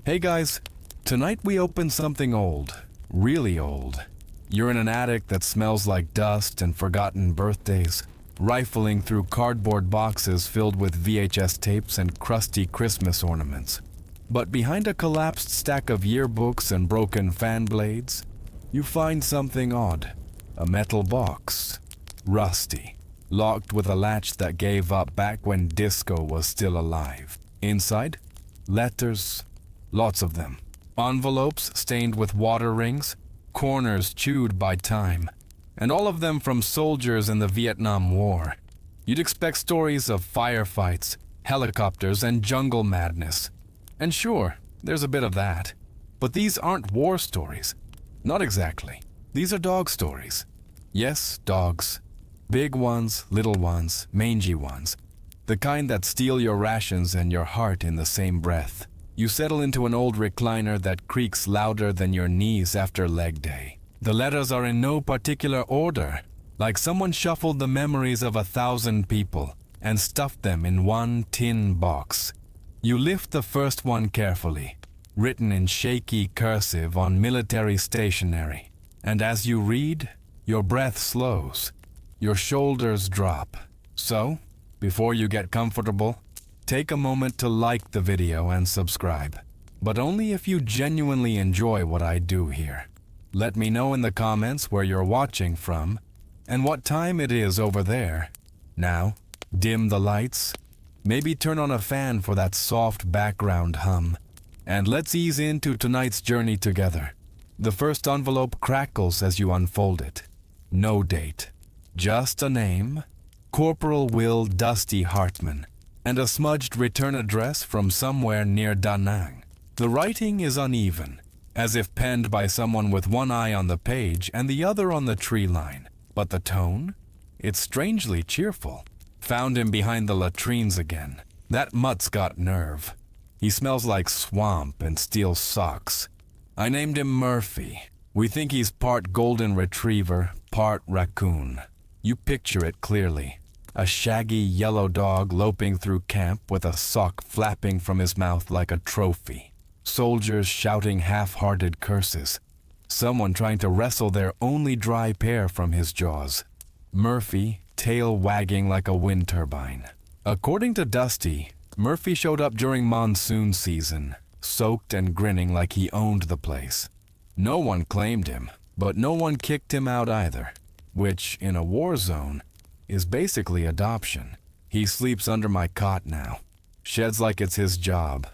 Hey guys, tonight we open something old, really old. You're in an attic that smells like dust and forgotten birthdays, rifling through cardboard boxes filled with VHS tapes and crusty Christmas ornaments. But behind a collapsed stack of yearbooks and broken fan blades, you find something odd. A metal box, rusty, locked with a latch that gave up back when disco was still alive. Inside, letters, lots of them. Envelopes stained with water rings, corners chewed by time, and all of them from soldiers in the Vietnam War. You'd expect stories of firefights, helicopters, and jungle madness. And sure, there's a bit of that. But these aren't war stories. Not exactly. These are dog stories. Yes, dogs. Big ones, little ones, mangy ones. The kind that steal your rations and your heart in the same breath. You settle into an old recliner that creaks louder than your knees after leg day. The letters are in no particular order, like someone shuffled the memories of 1,000 people and stuffed them in one tin box. You lift the first one carefully, written in shaky cursive on military stationery. And as you read, your breath slows, your shoulders drop. So, before you get comfortable, take a moment to like the video and subscribe, but only if you genuinely enjoy what I do here. Let me know in the comments where you're watching from and what time it is over there. Now, dim the lights, maybe turn on a fan for that soft background hum, and let's ease into tonight's journey together. The first envelope crackles as you unfold it. No date, just a name, Corporal Will Dusty Hartman, and a smudged return address from somewhere near Da Nang. The writing is uneven, as if penned by someone with one eye on the page and the other on the tree line. But the tone? It's strangely cheerful. Found him behind the latrines again. That mutt's got nerve. He smells like swamp and steals socks. I named him Murphy. We think he's part golden retriever, part raccoon. You picture it clearly. A shaggy yellow dog loping through camp with a sock flapping from his mouth like a trophy. Soldiers shouting half-hearted curses. Someone trying to wrestle their only dry pair from his jaws. Murphy, tail wagging like a wind turbine. According to Dusty, Murphy showed up during monsoon season, soaked and grinning like he owned the place. No one claimed him, but no one kicked him out either, which, in a war zone, is basically adoption. He sleeps under my cot now. Sheds like it's his job.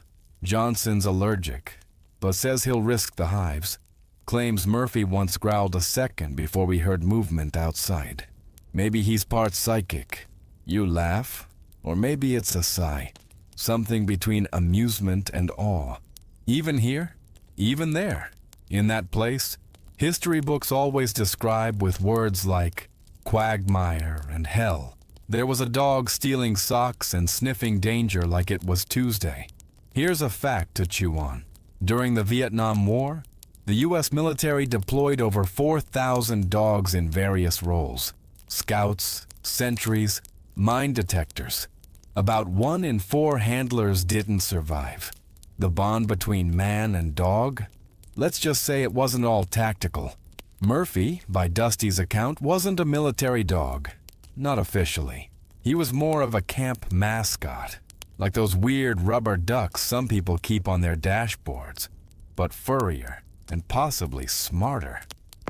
Johnson's allergic, but says he'll risk the hives. Claims Murphy once growled a second before we heard movement outside. Maybe he's part psychic. You laugh, or maybe it's a sigh. Something between amusement and awe. Even here, even there, in that place, history books always describe with words like quagmire and hell. There was a dog stealing socks and sniffing danger like it was Tuesday. Here's a fact to chew on. During the Vietnam War, the U.S. military deployed over 4,000 dogs in various roles. Scouts, sentries, mine detectors. About 1 in 4 handlers didn't survive. The bond between man and dog? Let's just say it wasn't all tactical. Murphy, by Dusty's account, wasn't a military dog. Not officially. He was more of a camp mascot, like those weird rubber ducks some people keep on their dashboards, but furrier and possibly smarter.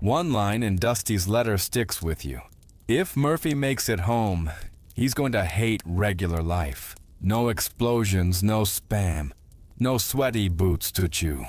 One line in Dusty's letter sticks with you. If Murphy makes it home, he's going to hate regular life. No explosions, no spam, no sweaty boots to chew.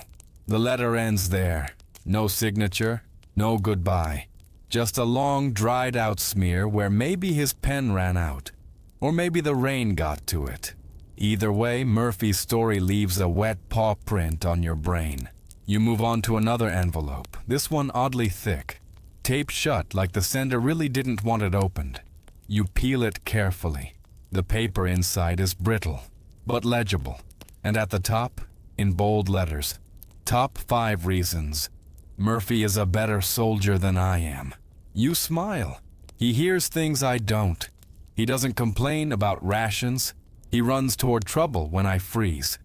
The letter ends there. No signature. No goodbye, just a long dried out smear where maybe his pen ran out, or maybe the rain got to it. Either way, Murphy's story leaves a wet paw print on your brain. You move on to another envelope, this one oddly thick, taped shut like the sender really didn't want it opened. You peel it carefully. The paper inside is brittle, but legible, and at the top, in bold letters, top 5 reasons Murphy is a better soldier than I am. You smile. He hears things I don't. He doesn't complain about rations. He runs toward trouble when I freeze.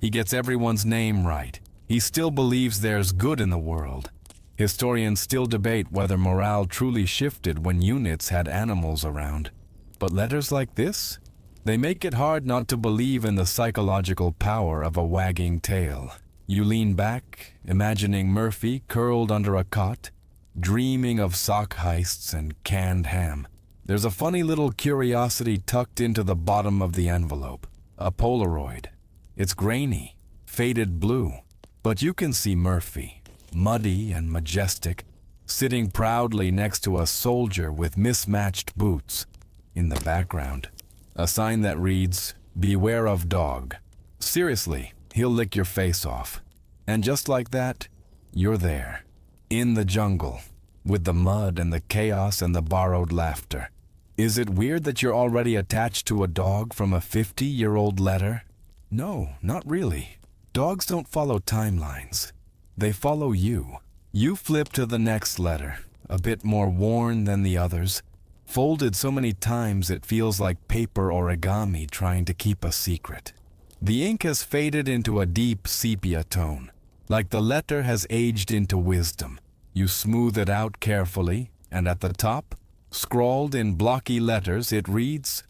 He gets everyone's name right. He still believes there's good in the world. Historians still debate whether morale truly shifted when units had animals around. But letters like this? They make it hard not to believe in the psychological power of a wagging tail. You lean back, imagining Murphy curled under a cot, dreaming of sock heists and canned ham. There's a funny little curiosity tucked into the bottom of the envelope. A Polaroid. It's grainy, faded blue. But you can see Murphy, muddy and majestic, sitting proudly next to a soldier with mismatched boots. In the background, a sign that reads, "Beware of dog." Seriously, he'll lick your face off. And just like that, you're there. In the jungle, with the mud and the chaos and the borrowed laughter. Is it weird that you're already attached to a dog from a 50-year-old letter? No, not really. Dogs don't follow timelines. They follow you. You flip to the next letter, a bit more worn than the others, folded so many times it feels like paper origami trying to keep a secret. The ink has faded into a deep sepia tone, like the letter has aged into wisdom. You smooth it out carefully, and at the top, scrawled in blocky letters, it reads,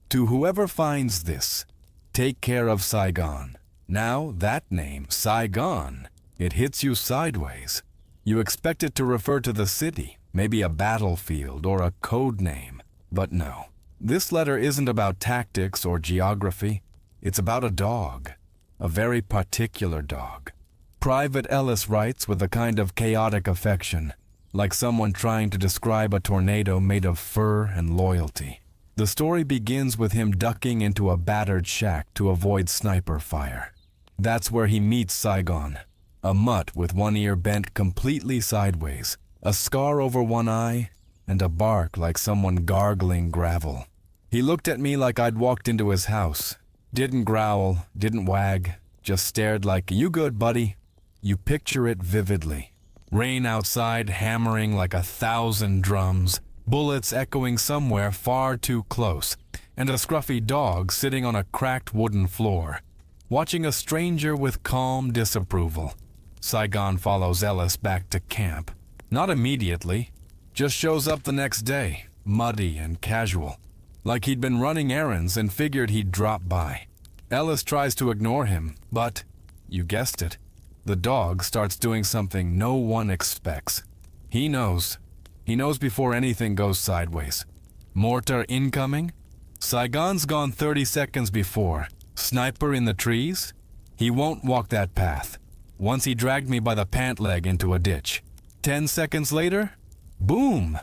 "To whoever finds this, take care of Saigon." Now that name, Saigon, it hits you sideways. You expect it to refer to the city, maybe a battlefield or a code name. But no, this letter isn't about tactics or geography. It's about a dog, a very particular dog. Private Ellis writes with a kind of chaotic affection, like someone trying to describe a tornado made of fur and loyalty. The story begins with him ducking into a battered shack to avoid sniper fire. That's where he meets Saigon, a mutt with one ear bent completely sideways, a scar over one eye, and a bark like someone gargling gravel. He looked at me like I'd walked into his house. Didn't growl, didn't wag, just stared like, "You good, buddy?" You picture it vividly. Rain outside hammering like 1,000 drums, bullets echoing somewhere far too close, and a scruffy dog sitting on a cracked wooden floor, watching a stranger with calm disapproval. Saigon follows Ellis back to camp. Not immediately, just shows up the next day, muddy and casual, like he'd been running errands and figured he'd drop by. Ellis tries to ignore him, but, you guessed it, the dog starts doing something no one expects. He knows. He knows before anything goes sideways. Mortar incoming? Saigon's gone 30 seconds before. Sniper in the trees? He won't walk that path. Once he dragged me by the pant leg into a ditch. 10 seconds later, boom!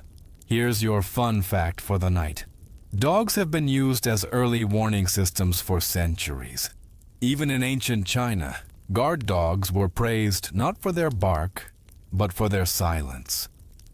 Here's your fun fact for the night. Dogs have been used as early warning systems for centuries. Even in ancient China, guard dogs were praised not for their bark, but for their silence.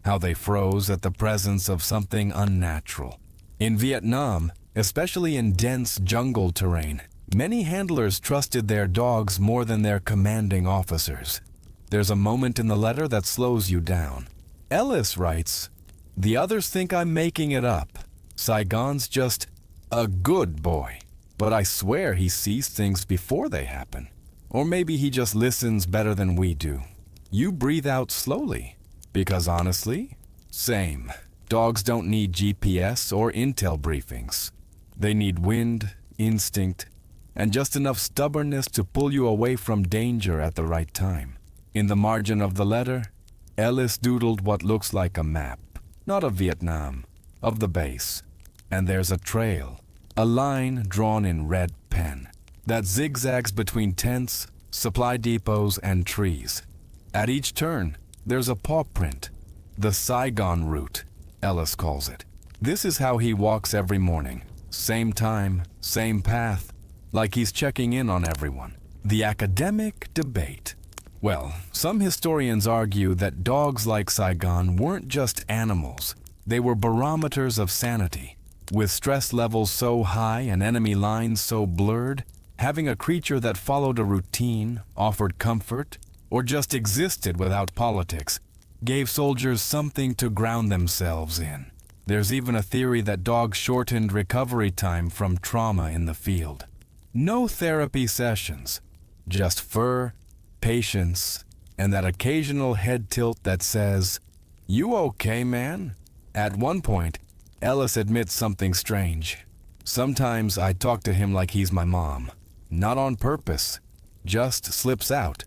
How they froze at the presence of something unnatural. In Vietnam, especially in dense jungle terrain, many handlers trusted their dogs more than their commanding officers. There's a moment in the letter that slows you down. Ellis writes, "The others think I'm making it up. Saigon's just a good boy. But I swear he sees things before they happen. Or maybe he just listens better than we do. You breathe out slowly. Because honestly, same. Dogs don't need GPS or intel briefings. They need wind, instinct, and just enough stubbornness to pull you away from danger at the right time." In the margin of the letter, Ellis doodled what looks like a map. Not of Vietnam, of the base. And there's a trail, a line drawn in red pen, that zigzags between tents, supply depots, and trees. At each turn, there's a paw print. The Saigon route, Ellis calls it. This is how he walks every morning. Same time, same path, like he's checking in on everyone. The academic debate. Well, some historians argue that dogs like Saigon weren't just animals. They were barometers of sanity. With stress levels so high and enemy lines so blurred, having a creature that followed a routine, offered comfort, or just existed without politics, gave soldiers something to ground themselves in. There's even a theory that dogs shortened recovery time from trauma in the field. No therapy sessions, Just fur, patience, and that occasional head tilt that says, "You okay, man?" At one point, Ellis admits something strange. Sometimes I talk to him like he's my mom. Not on purpose, just slips out.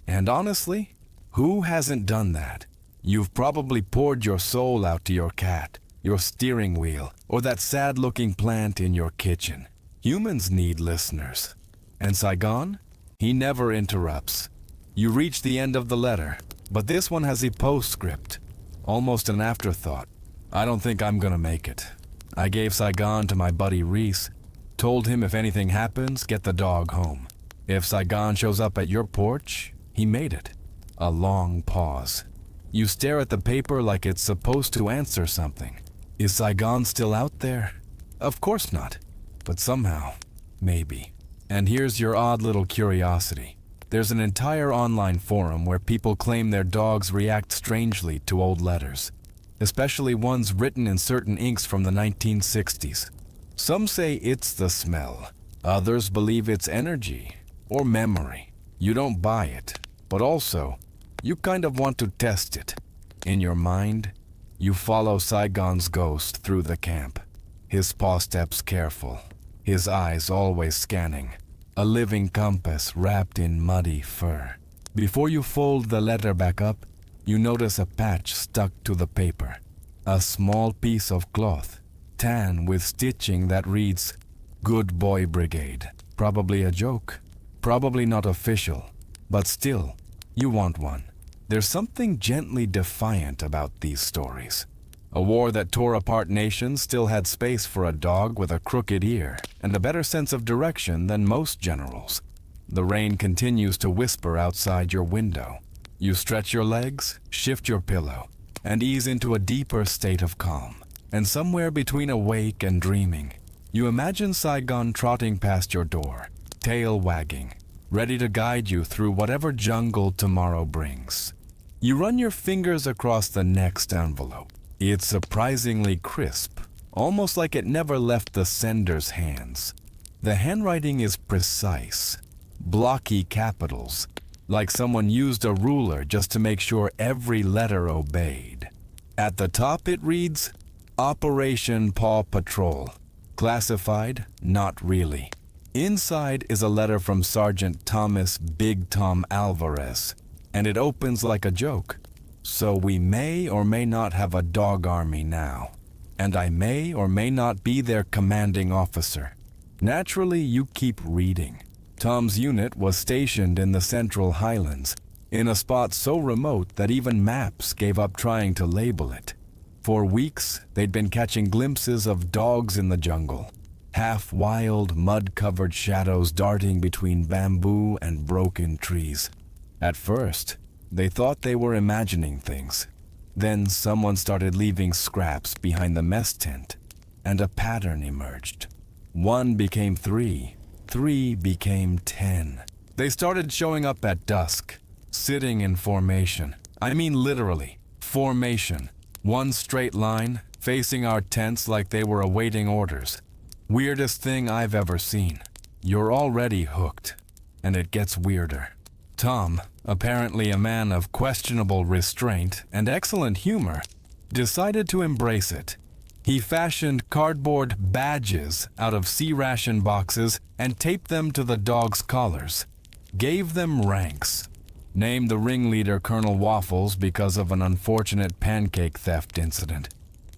And honestly, who hasn't done that? You've probably poured your soul out to your cat, your steering wheel, or that sad-looking plant in your kitchen. Humans need listeners. And Saigon? He never interrupts. You reach the end of the letter, but this one has a postscript, almost an afterthought. "I don't think I'm gonna make it. I gave Saigon to my buddy Reese, told him if anything happens, get the dog home. If Saigon shows up at your porch, he made it." A long pause. You stare at the paper like it's supposed to answer something. Is Saigon still out there? Of course not. But somehow, maybe. And here's your odd little curiosity. There's an entire online forum where people claim their dogs react strangely to old letters, especially ones written in certain inks from the 1960s. Some say it's the smell. Others believe it's energy or memory. You don't buy it, but also, you kind of want to test it. In your mind, you follow Saigon's ghost through the camp. His paw steps careful, his eyes always scanning, a living compass wrapped in muddy fur. Before you fold the letter back up, you notice a patch stuck to the paper. A small piece of cloth, tan with stitching that reads, "Good Boy Brigade." Probably a joke, probably not official, but still, you want one. There's something gently defiant about these stories. A war that tore apart nations still had space for a dog with a crooked ear and a better sense of direction than most generals. The rain continues to whisper outside your window. You stretch your legs, shift your pillow, and ease into a deeper state of calm. And somewhere between awake and dreaming, you imagine Saigon trotting past your door, tail wagging, ready to guide you through whatever jungle tomorrow brings. You run your fingers across the next envelope. It's surprisingly crisp, almost like it never left the sender's hands. The handwriting is precise, blocky capitals, like someone used a ruler just to make sure every letter obeyed. At the top it reads, "Operation Paw Patrol." Classified? Not really. Inside is a letter from Sergeant Thomas Big Tom Alvarez, and it opens like a joke. "So we may or may not have a dog army now, and I may or may not be their commanding officer." Naturally, you keep reading. Tom's unit was stationed in the Central Highlands, in a spot so remote that even maps gave up trying to label it. For weeks, they'd been catching glimpses of dogs in the jungle, half-wild, mud-covered shadows darting between bamboo and broken trees. At first, they thought they were imagining things. Then someone started leaving scraps behind the mess tent, and a pattern emerged. 1 became 3, 3 became 10. They started showing up at dusk, sitting in formation. I mean literally, formation. One straight line, facing our tents like they were awaiting orders. Weirdest thing I've ever seen. You're already hooked, and it gets weirder. Tom, apparently a man of questionable restraint and excellent humor, decided to embrace it. He fashioned cardboard badges out of ration boxes and taped them to the dogs' collars. Gave them ranks. Named the ringleader Colonel Waffles because of an unfortunate pancake theft incident.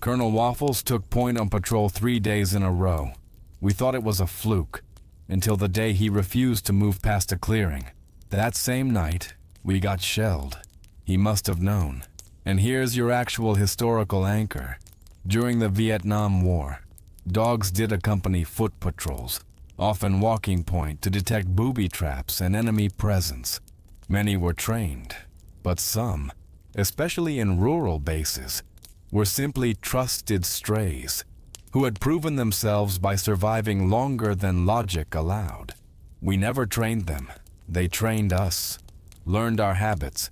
Colonel Waffles took point on patrol 3 days in a row. We thought it was a fluke, until the day he refused to move past a clearing. That same night, we got shelled. He must have known. And here's your actual historical anchor. During the Vietnam War, dogs did accompany foot patrols, often walking point to detect booby traps and enemy presence. Many were trained, but some, especially in rural bases, were simply trusted strays who had proven themselves by surviving longer than logic allowed. We never trained them. They trained us, learned our habits,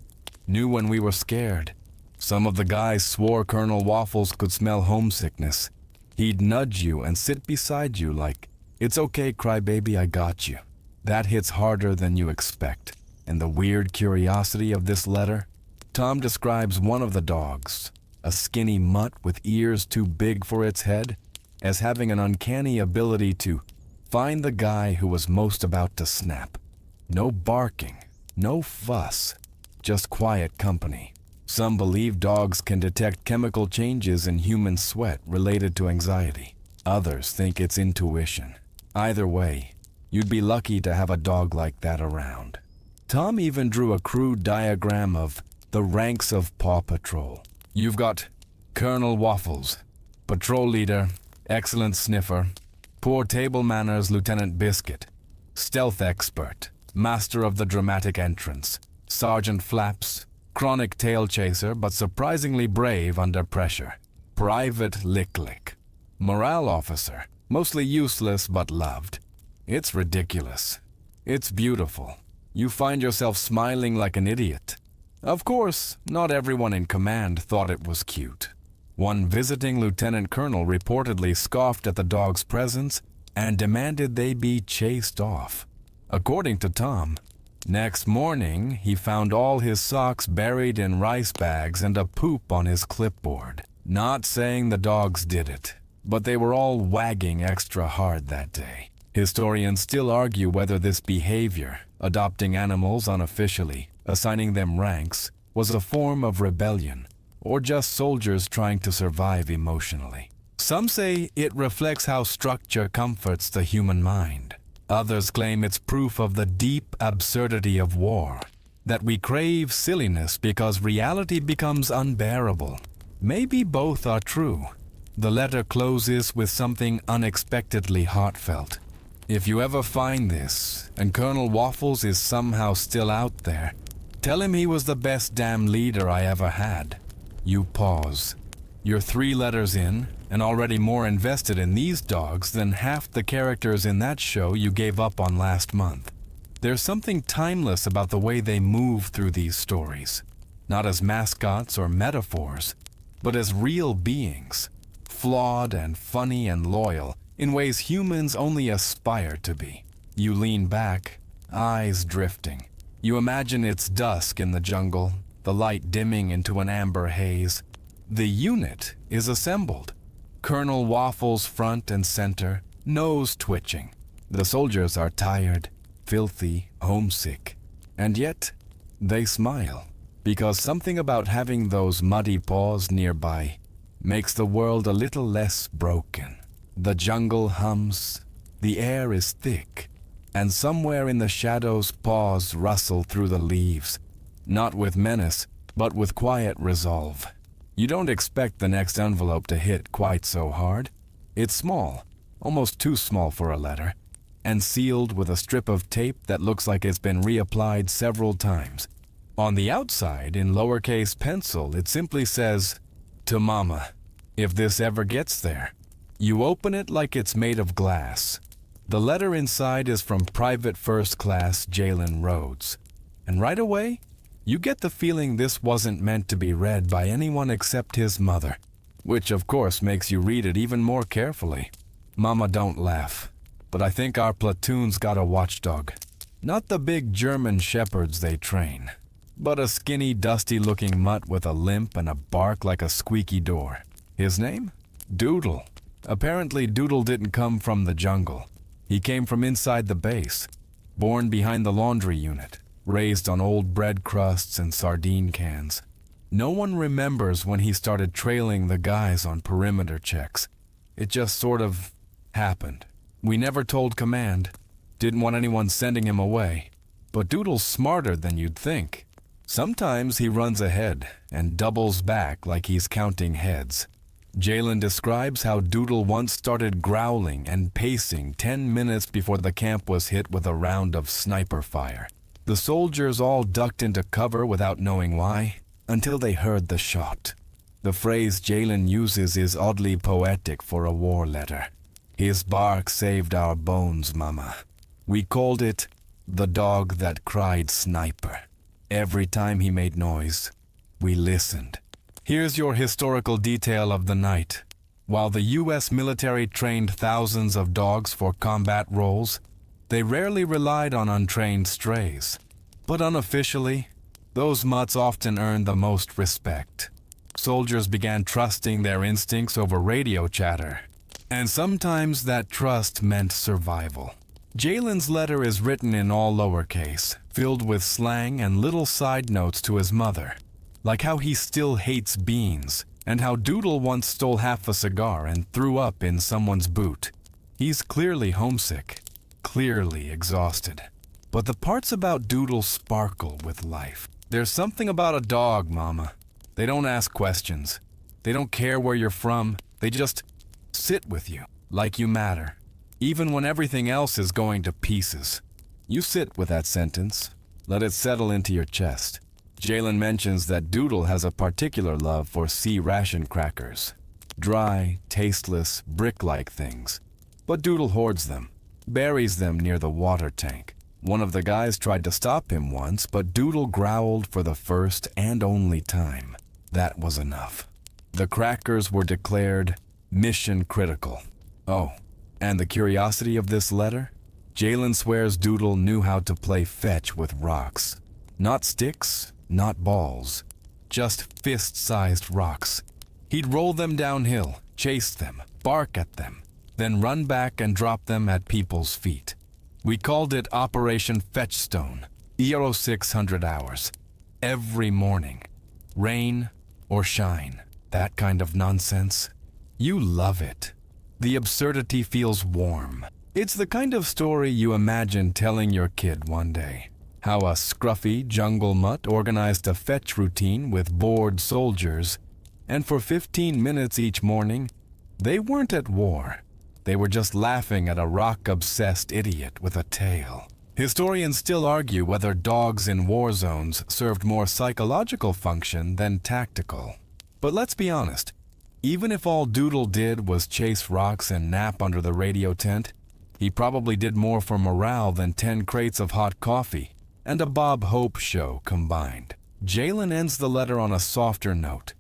knew when we were scared. Some of the guys swore Colonel Waffles could smell homesickness. He'd nudge you and sit beside you like, "It's okay, crybaby, I got you." That hits harder than you expect. And the weird curiosity of this letter? Tom describes one of the dogs, a skinny mutt with ears too big for its head, as having an uncanny ability to find the guy who was most about to snap. No barking, no fuss, just quiet company. Some believe dogs can detect chemical changes in human sweat related to anxiety. Others think it's intuition. Either way, you'd be lucky to have a dog like that around. Tom even drew a crude diagram of the ranks of Paw Patrol. You've got Colonel Waffles, patrol leader, excellent sniffer, poor table manners Lieutenant Biscuit, stealth expert, master of the dramatic entrance, Sergeant Flaps, chronic tail chaser but surprisingly brave under pressure, Private Lick-Lick, morale officer, mostly useless but loved. It's ridiculous. It's beautiful. You find yourself smiling like an idiot. Of course, not everyone in command thought it was cute. One visiting lieutenant colonel reportedly scoffed at the dog's presence and demanded they be chased off. According to Tom, next morning he found all his socks buried in rice bags and a poop on his clipboard. Not saying the dogs did it, but they were all wagging extra hard that day. Historians still argue whether this behavior, adopting animals unofficially, assigning them ranks, was a form of rebellion, or just soldiers trying to survive emotionally. Some say it reflects how structure comforts the human mind. Others claim it's proof of the deep absurdity of war, that we crave silliness because reality becomes unbearable. Maybe both are true. The letter closes with something unexpectedly heartfelt. If you ever find this, and Colonel Waffles is somehow still out there, tell him he was the best damn leader I ever had. You pause. You're 3 letters in, and already more invested in these dogs than half the characters in that show you gave up on last month. There's something timeless about the way they move through these stories, not as mascots or metaphors, but as real beings, flawed and funny and loyal, in ways humans only aspire to be. You lean back, eyes drifting. You imagine it's dusk in the jungle, the light dimming into an amber haze. The unit is assembled. Colonel Waffles front and center, nose twitching. The soldiers are tired, filthy, homesick. And yet, they smile, because something about having those muddy paws nearby makes the world a little less broken. The jungle hums, the air is thick, and somewhere in the shadows paws rustle through the leaves, not with menace, but with quiet resolve. You don't expect the next envelope to hit quite so hard. It's small, almost too small for a letter, and sealed with a strip of tape that looks like it's been reapplied several times. On the outside, in lowercase pencil, it simply says, "To Mama, if this ever gets there." You open it like it's made of glass. The letter inside is from Private First Class Jalen Rhodes. And right away, you get the feeling this wasn't meant to be read by anyone except his mother, which of course makes you read it even more carefully. Mama, don't laugh, but I think our platoon's got a watchdog. Not the big German shepherds they train, but a skinny, dusty-looking mutt with a limp and a bark like a squeaky door. His name? Doodle. Apparently, Doodle didn't come from the jungle. He came from inside the base, born behind the laundry unit, raised on old bread crusts and sardine cans. No one remembers when he started trailing the guys on perimeter checks. It just sort of happened. We never told command, didn't want anyone sending him away. But Doodle's smarter than you'd think. Sometimes he runs ahead and doubles back like he's counting heads. Jalen describes how Doodle once started growling and pacing 10 minutes before the camp was hit with a round of sniper fire. The soldiers all ducked into cover without knowing why, until they heard the shot. The phrase Jalen uses is oddly poetic for a war letter. His bark saved our bones, Mama. We called it the dog that cried sniper. Every time he made noise, we listened. Here's your historical detail of the night. While the U.S. military trained thousands of dogs for combat roles, They rarely relied on untrained strays. But unofficially, those mutts often earned the most respect. Soldiers began trusting their instincts over radio chatter. And sometimes that trust meant survival. Jalen's letter is written in all lowercase, filled with slang and little side notes to his mother. Like how he still hates beans, and how Doodle once stole half a cigar and threw up in someone's boot. He's clearly homesick, clearly exhausted. But the parts about Doodle sparkle with life. There's something about a dog, Mama. They don't ask questions. They don't care where you're from. They just sit with you, like you matter. Even when everything else is going to pieces. You sit with that sentence. Let it settle into your chest. Jalen mentions that Doodle has a particular love for ration crackers. Dry, tasteless, brick-like things. But Doodle hoards them, buries them near the water tank. One of the guys tried to stop him once, but Doodle growled for the first and only time. That was enough. The crackers were declared mission critical. Oh, and the curiosity of this letter? Jalen swears Doodle knew how to play fetch with rocks. Not sticks, not balls, just fist-sized rocks. He'd roll them downhill, chase them, bark at them, then run back and drop them at people's feet. We called it Operation Fetchstone, 600 hours. Every morning. Rain or shine. That kind of nonsense. You love it. The absurdity feels warm. It's the kind of story you imagine telling your kid one day. How a scruffy jungle mutt organized a fetch routine with bored soldiers, and for 15 minutes each morning, they weren't at war. They were just laughing at a rock-obsessed idiot with a tail. Historians still argue whether dogs in war zones served more psychological function than tactical. But let's be honest, even if all Doodle did was chase rocks and nap under the radio tent, he probably did more for morale than 10 crates of hot coffee and a Bob Hope show combined. Jalen ends the letter on a softer note.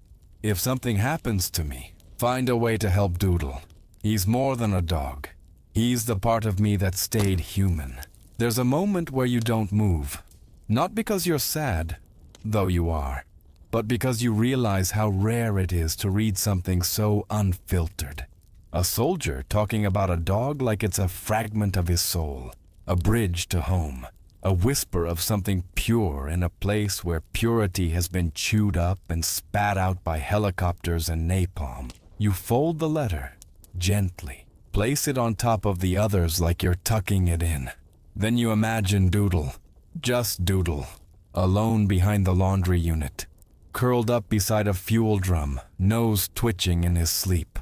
If something happens to me, find a way to help Doodle. He's more than a dog. He's the part of me that stayed human. There's a moment where you don't move. Not because you're sad, though you are, but because you realize how rare it is to read something so unfiltered. A soldier talking about a dog like it's a fragment of his soul, a bridge to home, a whisper of something pure in a place where purity has been chewed up and spat out by helicopters and napalm. You fold the letter gently, place it on top of the others like you're tucking it in. Then you imagine Doodle, just Doodle, alone behind the laundry unit, curled up beside a fuel drum, nose twitching in his sleep,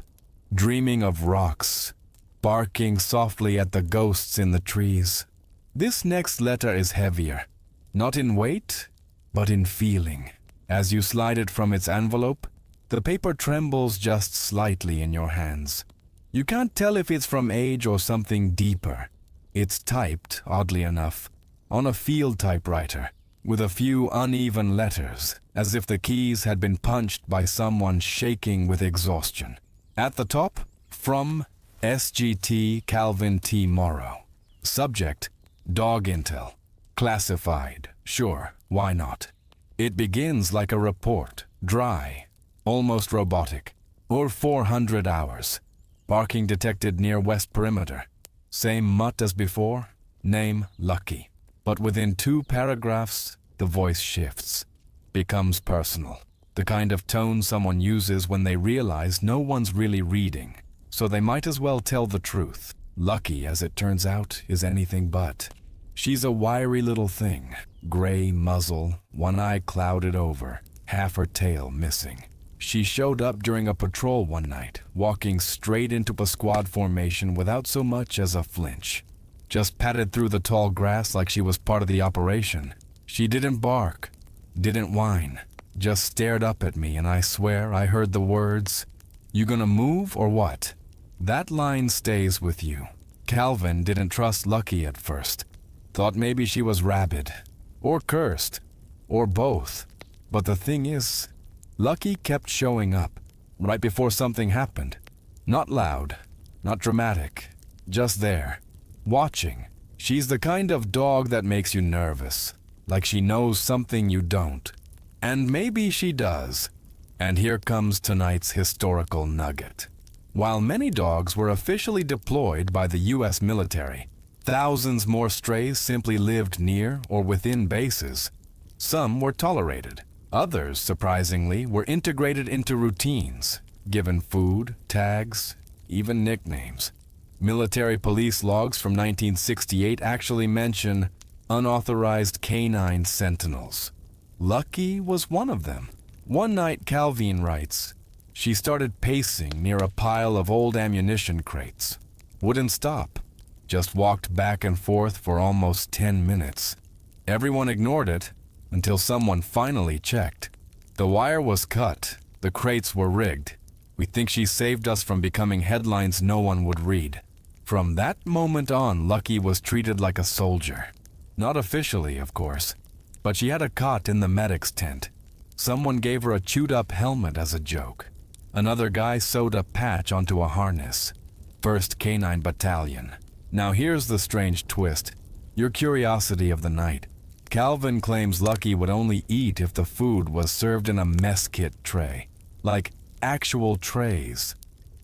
dreaming of rocks, barking softly at the ghosts in the trees. This next letter is heavier, not in weight, but in feeling. As you slide it from its envelope, the paper trembles just slightly in your hands. You can't tell if it's from age or something deeper. It's typed, oddly enough, on a field typewriter, with a few uneven letters, as if the keys had been punched by someone shaking with exhaustion. At the top, from SGT Calvin T. Morrow. Subject, Dog Intel. Classified, sure, why not? It begins like a report, dry, almost robotic. Or 400 hours. Barking detected near West Perimeter. Same mutt as before, name Lucky. But within 2 paragraphs, the voice shifts, becomes personal. The kind of tone someone uses when they realize no one's really reading, so they might as well tell the truth. Lucky, as it turns out, is anything but. She's a wiry little thing, gray muzzle, one eye clouded over, half her tail missing. She showed up during a patrol one night, walking straight into a squad formation without so much as a flinch. Just padded through the tall grass like she was part of the operation. She didn't bark, didn't whine, just stared up at me, and I swear I heard the words, "You gonna move or what?" That line stays with you. Calvin didn't trust Lucky at first. Thought maybe she was rabid, or cursed, or both. But the thing is, Lucky kept showing up, right before something happened. Not loud, not dramatic, just there, watching, She's the kind of dog that makes you nervous, like she knows something you don't. And maybe she does. And here comes tonight's historical nugget. While many dogs were officially deployed by the U.S. military, thousands more strays simply lived near or within bases. Some were tolerated. Others, surprisingly, were integrated into routines, given food, tags, even nicknames. Military police logs from 1968 actually mention unauthorized canine sentinels. Lucky was one of them. One night, Calvin writes, she started pacing near a pile of old ammunition crates. Wouldn't stop. Just walked back and forth for almost 10 minutes. Everyone ignored it until someone finally checked. The wire was cut. The crates were rigged. We think she saved us from becoming headlines no one would read. From that moment on, Lucky was treated like a soldier. Not officially, of course, but she had a cot in the medic's tent. Someone gave her a chewed-up helmet as a joke. Another guy sewed a patch onto a harness. 1st Canine Battalion. Now here's the strange twist. Your curiosity of the night. Calvin claims Lucky would only eat if the food was served in a mess kit tray. Like actual trays.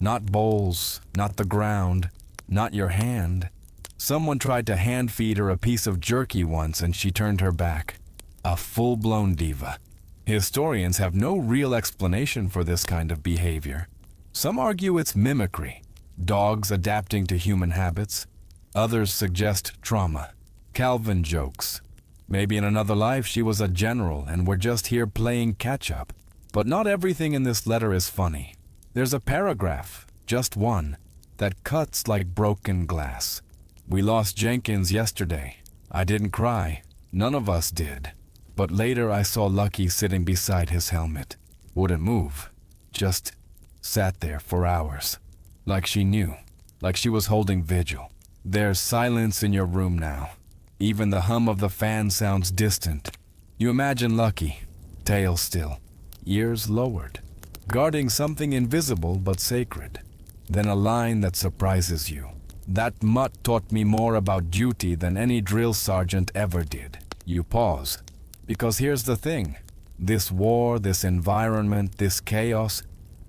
Not bowls, not the ground, not your hand. Someone tried to hand feed her a piece of jerky once and she turned her back. A full-blown diva. Historians have no real explanation for this kind of behavior. Some argue it's mimicry, dogs adapting to human habits. Others suggest trauma. Calvin jokes. Maybe in another life she was a general and we're just here playing catch-up. But not everything in this letter is funny. There's a paragraph, just one, that cuts like broken glass. We lost Jenkins yesterday. I didn't cry. None of us did. But later I saw Lucky sitting beside his helmet. Wouldn't move. Just sat there for hours. Like she knew. Like she was holding vigil. There's silence in your room now. Even the hum of the fan sounds distant. You imagine Lucky, tail still, ears lowered, guarding something invisible but sacred. Then a line that surprises you. That mutt taught me more about duty than any drill sergeant ever did. You pause. Because here's the thing. This war, this environment, this chaos,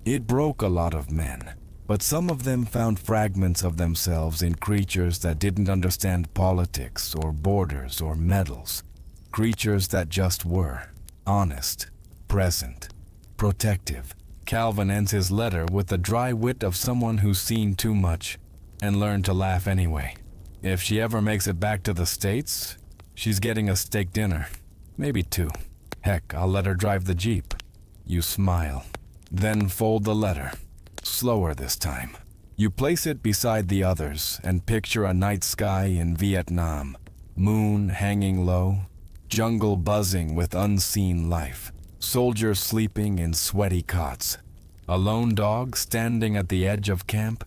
it broke a lot of men. But some of them found fragments of themselves in creatures that didn't understand politics or borders or medals. Creatures that just were. Honest. Present. Protective. Calvin ends his letter with the dry wit of someone who's seen too much and learned to laugh anyway. If she ever makes it back to the States, she's getting a steak dinner. Maybe 2. Heck, I'll let her drive the Jeep. You smile. Then fold the letter. Slower this time. You place it beside the others and picture a night sky in Vietnam. Moon hanging low. Jungle buzzing with unseen life. Soldiers sleeping in sweaty cots. A lone dog standing at the edge of camp,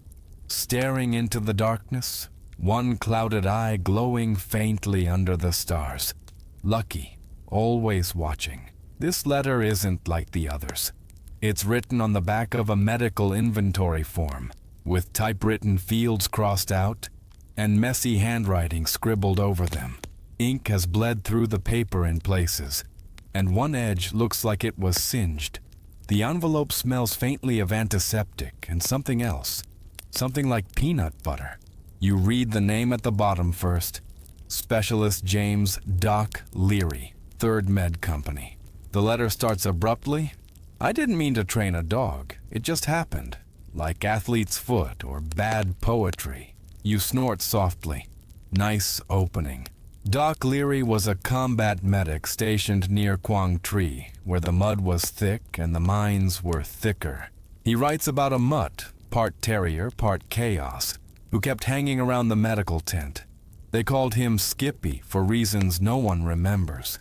staring into the darkness, one clouded eye glowing faintly under the stars. Lucky, always watching. This letter isn't like the others. It's written on the back of a medical inventory form, with typewritten fields crossed out and messy handwriting scribbled over them. Ink has bled through the paper in places, and one edge looks like it was singed. The envelope smells faintly of antiseptic and something else, something like peanut butter. You read the name at the bottom first. Specialist James Doc Leary, 3rd Med Company. The letter starts abruptly. I didn't mean to train a dog. It just happened. Like athlete's foot or bad poetry. You snort softly. Nice opening. Doc Leary was a combat medic stationed near Quang Tri, where the mud was thick and the mines were thicker. He writes about a mutt, part terrier, part chaos, who kept hanging around the medical tent. They called him Skippy for reasons no one remembers.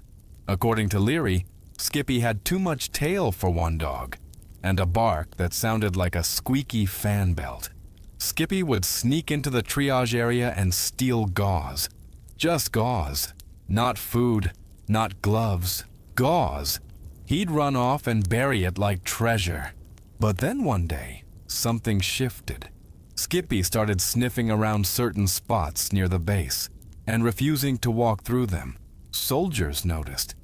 According to Leary, Skippy had too much tail for one dog, and a bark that sounded like a squeaky fan belt. Skippy would sneak into the triage area and steal gauze. Just gauze. Not food, not gloves. Gauze. He'd run off and bury it like treasure. But then one day, something shifted. Skippy started sniffing around certain spots near the base. and refusing to walk through them. Soldiers noticed.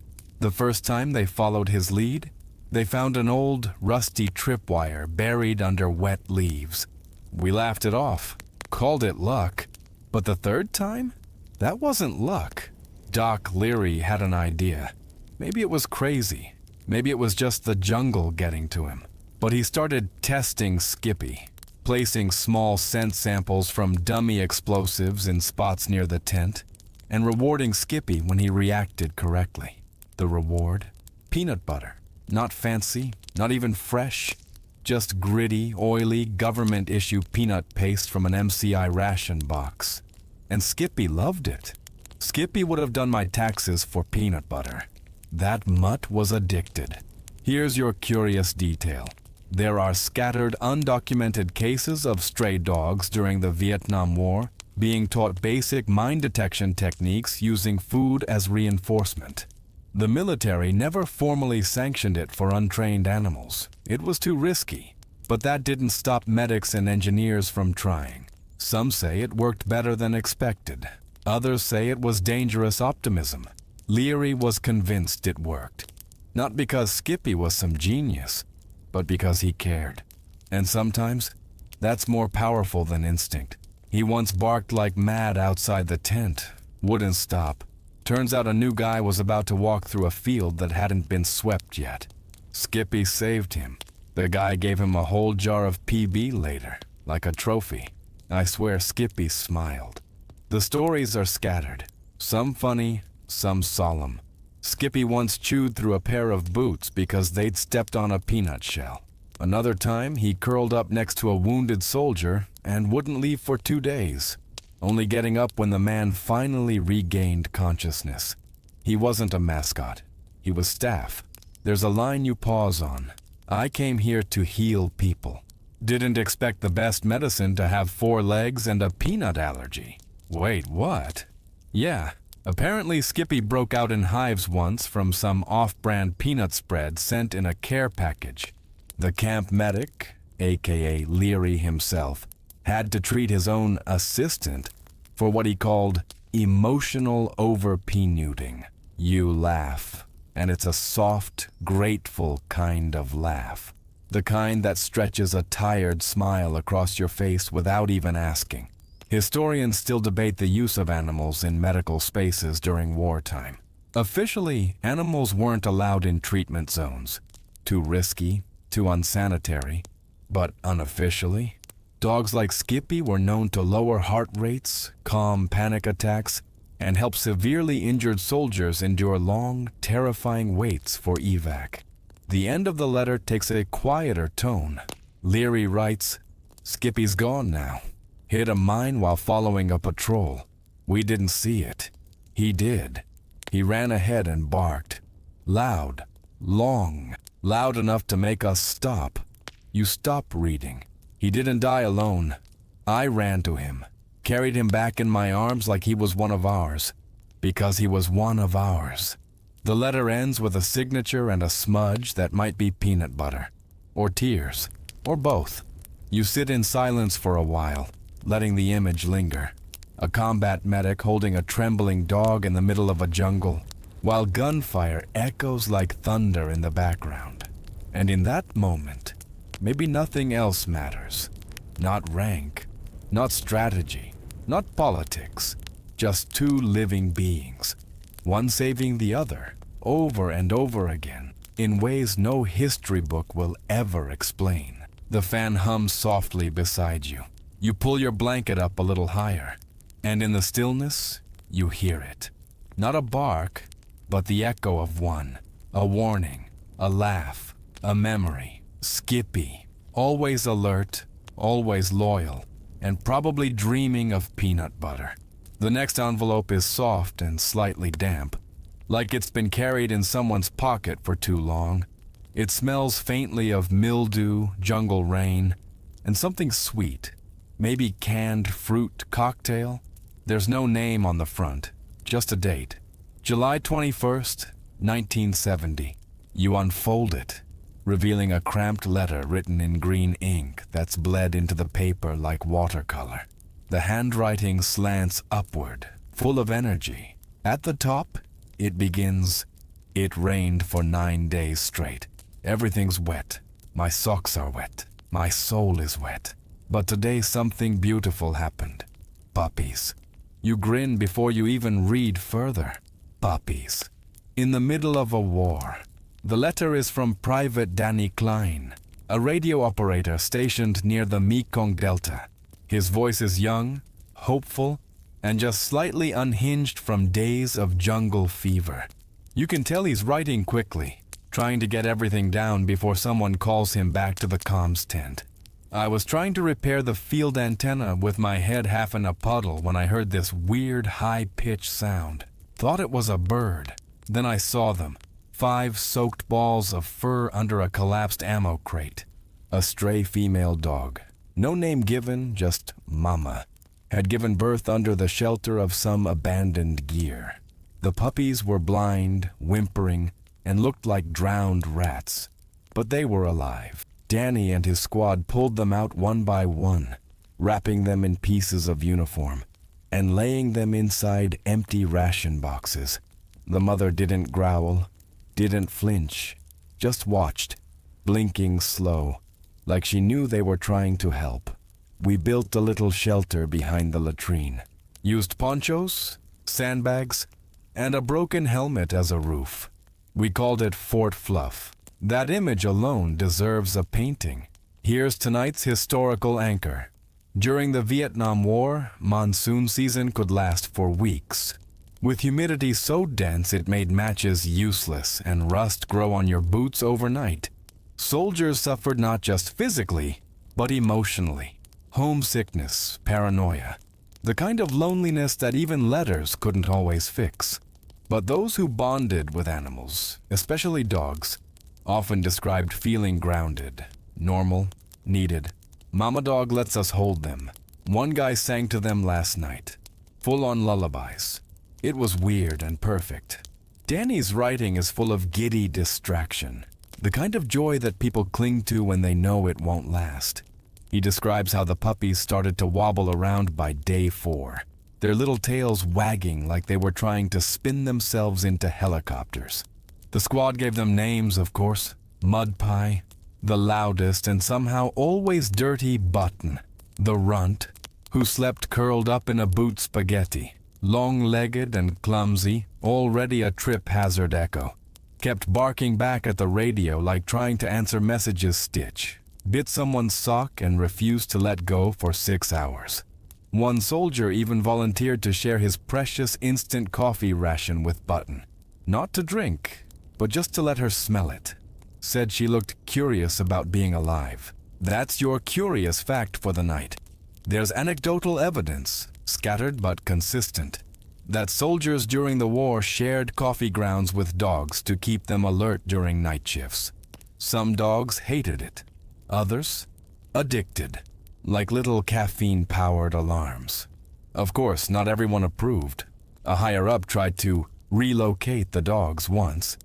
The first time they followed his lead, they found an old, rusty tripwire buried under wet leaves. We laughed it off, called it luck. But the third time? That wasn't luck. Doc Leary had an idea. Maybe it was crazy. Maybe it was just the jungle getting to him. But he started testing Skippy, placing small scent samples from dummy explosives in spots near the tent, and rewarding Skippy when he reacted correctly. The reward? Peanut butter. Not fancy, not even fresh, just gritty, oily, government-issue peanut paste from an MCI ration box. And Skippy loved it. Skippy would have done my taxes for peanut butter. That mutt was addicted. Here's your curious detail. There are scattered, undocumented cases of stray dogs during the Vietnam War being taught basic mine detection techniques using food as reinforcement. The military never formally sanctioned it for untrained animals. It was too risky. But that didn't stop medics and engineers from trying. Some say it worked better than expected. Others say it was dangerous optimism. Leary was convinced it worked. Not because Skippy was some genius, but because he cared. And sometimes, that's more powerful than instinct. He once barked like mad outside the tent. Wouldn't stop. Turns out a new guy was about to walk through a field that hadn't been swept yet. Skippy saved him. The guy gave him a whole jar of PB later, like a trophy. I swear Skippy smiled. The stories are scattered. Some funny, some solemn. Skippy once chewed through a pair of boots because they'd stepped on a peanut shell. Another time, he curled up next to a wounded soldier and wouldn't leave for 2 days, only getting up when the man finally regained consciousness. He wasn't a mascot. He was staff. There's a line you pause on. I came here to heal people. Didn't expect the best medicine to have 4 legs and a peanut allergy. Wait, what? Yeah, apparently Skippy broke out in hives once from some off-brand peanut spread sent in a care package. The camp medic, aka Leary himself, had to treat his own assistant for what he called emotional over-penuding. You laugh, and it's a soft, grateful kind of laugh. The kind that stretches a tired smile across your face without even asking. Historians still debate the use of animals in medical spaces during wartime. Officially, animals weren't allowed in treatment zones. Too risky, too unsanitary. But unofficially, dogs like Skippy were known to lower heart rates, calm panic attacks, and help severely injured soldiers endure long, terrifying waits for evac. The end of the letter takes a quieter tone. Leary writes, "Skippy's gone now. Hit a mine while following a patrol. We didn't see it. He did. He ran ahead and barked. Loud, long, loud enough to make us stop. You stop reading. He didn't die alone. I ran to him, carried him back in my arms like he was one of ours, because he was one of ours." The letter ends with a signature and a smudge that might be peanut butter, or tears, or both. You sit in silence for a while, letting the image linger. A combat medic holding a trembling dog in the middle of a jungle, while gunfire echoes like thunder in the background. And in that moment, maybe nothing else matters. Not rank, not strategy, not politics, just 2 living beings. One saving the other, over and over again, in ways no history book will ever explain. The fan hums softly beside you. You pull your blanket up a little higher, and in the stillness, you hear it. Not a bark, but the echo of one. A warning, a laugh, a memory. Skippy, always alert, always loyal, and probably dreaming of peanut butter. The next envelope is soft and slightly damp, like it's been carried in someone's pocket for too long. It smells faintly of mildew, jungle rain, and something sweet, maybe canned fruit cocktail. There's no name on the front, just a date. July 21st, 1970. You unfold it, revealing a cramped letter written in green ink that's bled into the paper like watercolor. The handwriting slants upward, full of energy. At the top, it begins, "It rained for 9 days straight. Everything's wet. My socks are wet. My soul is wet. But today something beautiful happened. Puppies." You grin before you even read further. Puppies. In the middle of a war. The letter is from Private Danny Klein, a radio operator stationed near the Mekong Delta. His voice is young, hopeful, and just slightly unhinged from days of jungle fever. You can tell he's writing quickly, trying to get everything down before someone calls him back to the comms tent. I was trying to repair the field antenna with my head half in a puddle when I heard this weird high-pitched sound. Thought it was a bird. Then I saw them. 5 soaked balls of fur under a collapsed ammo crate. A stray female dog. No name given, just Mama. Had given birth under the shelter of some abandoned gear. The puppies were blind, whimpering, and looked like drowned rats. But they were alive. Danny and his squad pulled them out one by one, wrapping them in pieces of uniform, and laying them inside empty ration boxes. The mother didn't growl, didn't flinch, just watched, blinking slow, like she knew they were trying to help. We built a little shelter behind the latrine, used ponchos, sandbags, and a broken helmet as a roof. We called it Fort Fluff. That image alone deserves a painting. Here's tonight's historical anchor. During the Vietnam War, monsoon season could last for weeks. With humidity so dense it made matches useless and rust grow on your boots overnight. Soldiers suffered not just physically, but emotionally. Homesickness, paranoia, the kind of loneliness that even letters couldn't always fix. But those who bonded with animals, especially dogs, often described feeling grounded, normal, needed. Mama Dog lets us hold them. One guy sang to them last night, full-on lullabies. It was weird and perfect. Danny's writing is full of giddy distraction, the kind of joy that people cling to when they know it won't last. He describes how the puppies started to wobble around by day 4, their little tails wagging like they were trying to spin themselves into helicopters. The squad gave them names, of course. Mud Pie, the loudest and somehow always dirty Button, the runt, who slept curled up in a boot spaghetti, long-legged and clumsy, already a trip hazard echo. Kept barking back at the radio like trying to answer messages Stitch. Bit someone's sock and refused to let go for 6 hours. One soldier even volunteered to share his precious instant coffee ration with Button. Not to drink, but just to let her smell it. Said she looked curious about being alive. That's your curious fact for the night. There's anecdotal evidence, scattered but consistent, that soldiers during the war shared coffee grounds with dogs to keep them alert during night shifts. Some dogs hated it. Others, addicted, like little caffeine-powered alarms. Of course, not everyone approved. A higher-up tried to relocate the dogs once.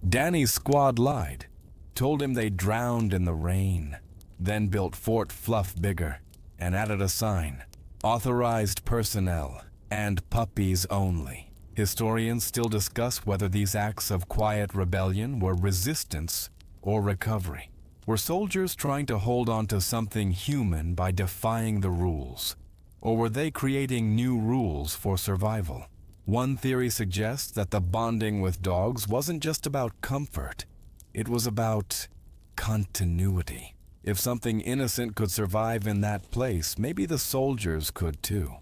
Danny's squad lied, told him they drowned in the rain, then built Fort Fluff bigger and added a sign, "Authorized personnel and puppies only." Historians still discuss whether these acts of quiet rebellion were resistance or recovery. Were soldiers trying to hold on to something human by defying the rules? Or were they creating new rules for survival? One theory suggests that the bonding with dogs wasn't just about comfort. It was about continuity. If something innocent could survive in that place, maybe the soldiers could too.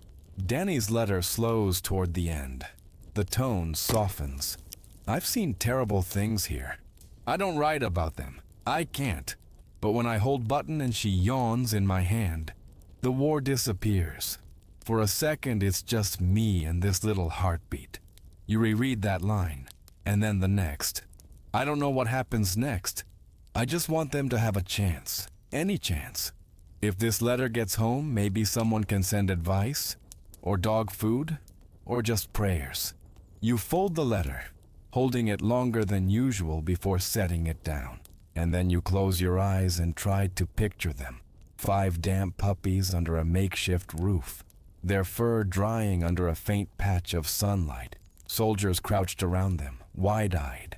Danny's letter slows toward the end. The tone softens. I've seen terrible things here. I don't write about them. I can't. But when I hold Button and she yawns in my hand, the war disappears. For a second, it's just me and this little heartbeat. You reread that line, and then the next. I don't know what happens next. I just want them to have a chance. Any chance. If this letter gets home, maybe someone can send advice, or dog food, or just prayers. You fold the letter, holding it longer than usual before setting it down. And then you close your eyes and try to picture them. 5 damp puppies under a makeshift roof. their fur drying under a faint patch of sunlight. Soldiers crouched around them, wide-eyed,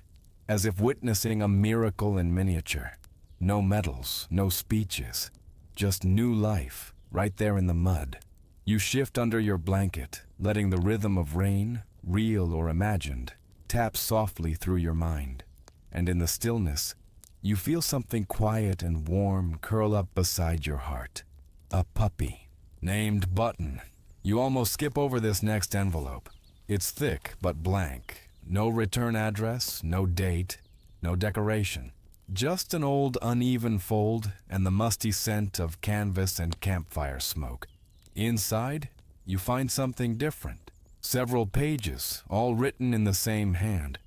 as if witnessing a miracle in miniature. No medals, no speeches, just new life, right there in the mud. You shift under your blanket, letting the rhythm of rain, real or imagined, tap softly through your mind. And in the stillness, you feel something quiet and warm curl up beside your heart. A puppy, named Button. You almost skip over this next envelope. It's thick but blank. No return address, no date, no decoration. Just an old uneven fold and the musty scent of canvas and campfire smoke. Inside, you find something different. Several pages, all written in the same hand,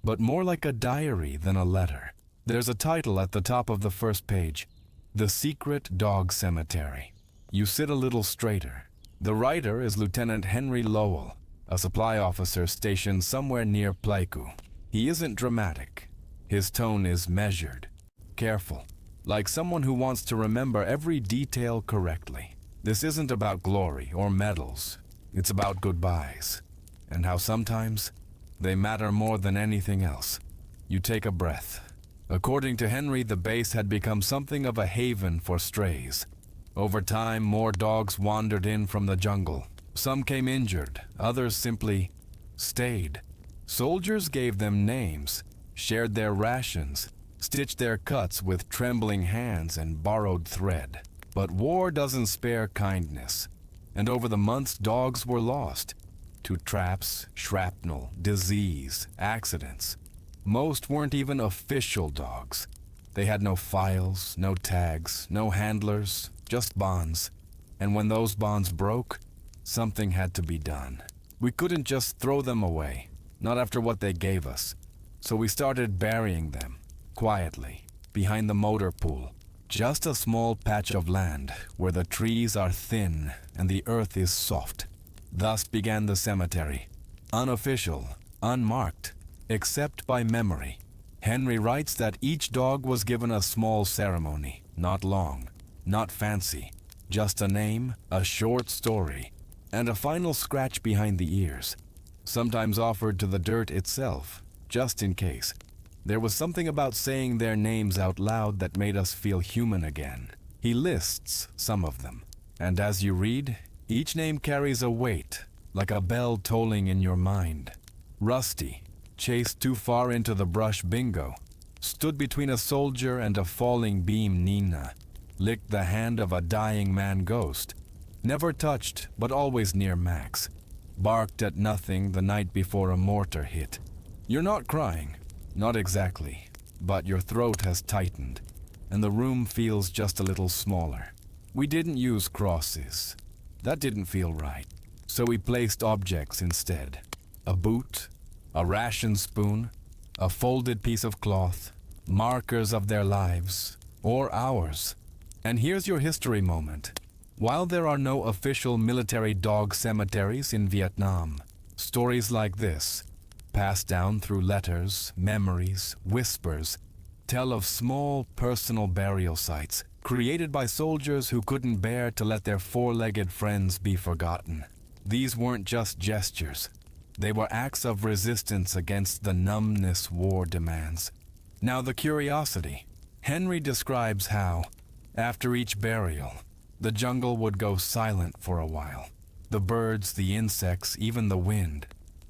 but more like a diary than a letter. There's a title at the top of the first page, The Secret Dog Cemetery. You sit a little straighter. The writer is Lieutenant Henry Lowell, a supply officer stationed somewhere near Pleiku. He isn't dramatic. His tone is measured, careful, like someone who wants to remember every detail correctly. This isn't about glory or medals. It's about goodbyes, and how sometimes they matter more than anything else. You take a breath. According to Henry, the base had become something of a haven for strays. Over time, more dogs wandered in from the jungle. Some came injured, others simply stayed. Soldiers gave them names, shared their rations, stitched their cuts with trembling hands and borrowed thread. But war doesn't spare kindness, and over the months dogs were lost to traps, shrapnel, disease, accidents. Most weren't even official dogs. They had no files, no tags, no handlers, just bonds. And when those bonds broke, something had to be done. We couldn't just throw them away, not after what they gave us. So we started burying them, quietly, behind the motor pool. Just a small patch of land where the trees are thin and the earth is soft. Thus began the cemetery. Unofficial, unmarked, except by memory. Henry writes that each dog was given a small ceremony, not long, not fancy, just a name, a short story, and a final scratch behind the ears, sometimes offered to the dirt itself, just in case. There was something about saying their names out loud that made us feel human again. He lists some of them, and as you read, each name carries a weight, like a bell tolling in your mind. Rusty, chased too far into the brush Bingo, stood between a soldier and a falling beam Nina, licked the hand of a dying man Ghost, never touched but always near Max, barked at nothing the night before a mortar hit. You're not crying, not exactly, but your throat has tightened, and the room feels just a little smaller. We didn't use crosses. That didn't feel right, so we placed objects instead. A boot, a ration spoon, a folded piece of cloth, markers of their lives, or ours. And here's your history moment. While there are no official military dog cemeteries in Vietnam, stories like this, passed down through letters, memories, whispers, tell of small personal burial sites created by soldiers who couldn't bear to let their four-legged friends be forgotten. These weren't just gestures. They were acts of resistance against the numbness war demands. Now the curiosity. Henry describes how, after each burial, the jungle would go silent for a while. The birds, the insects, even the wind.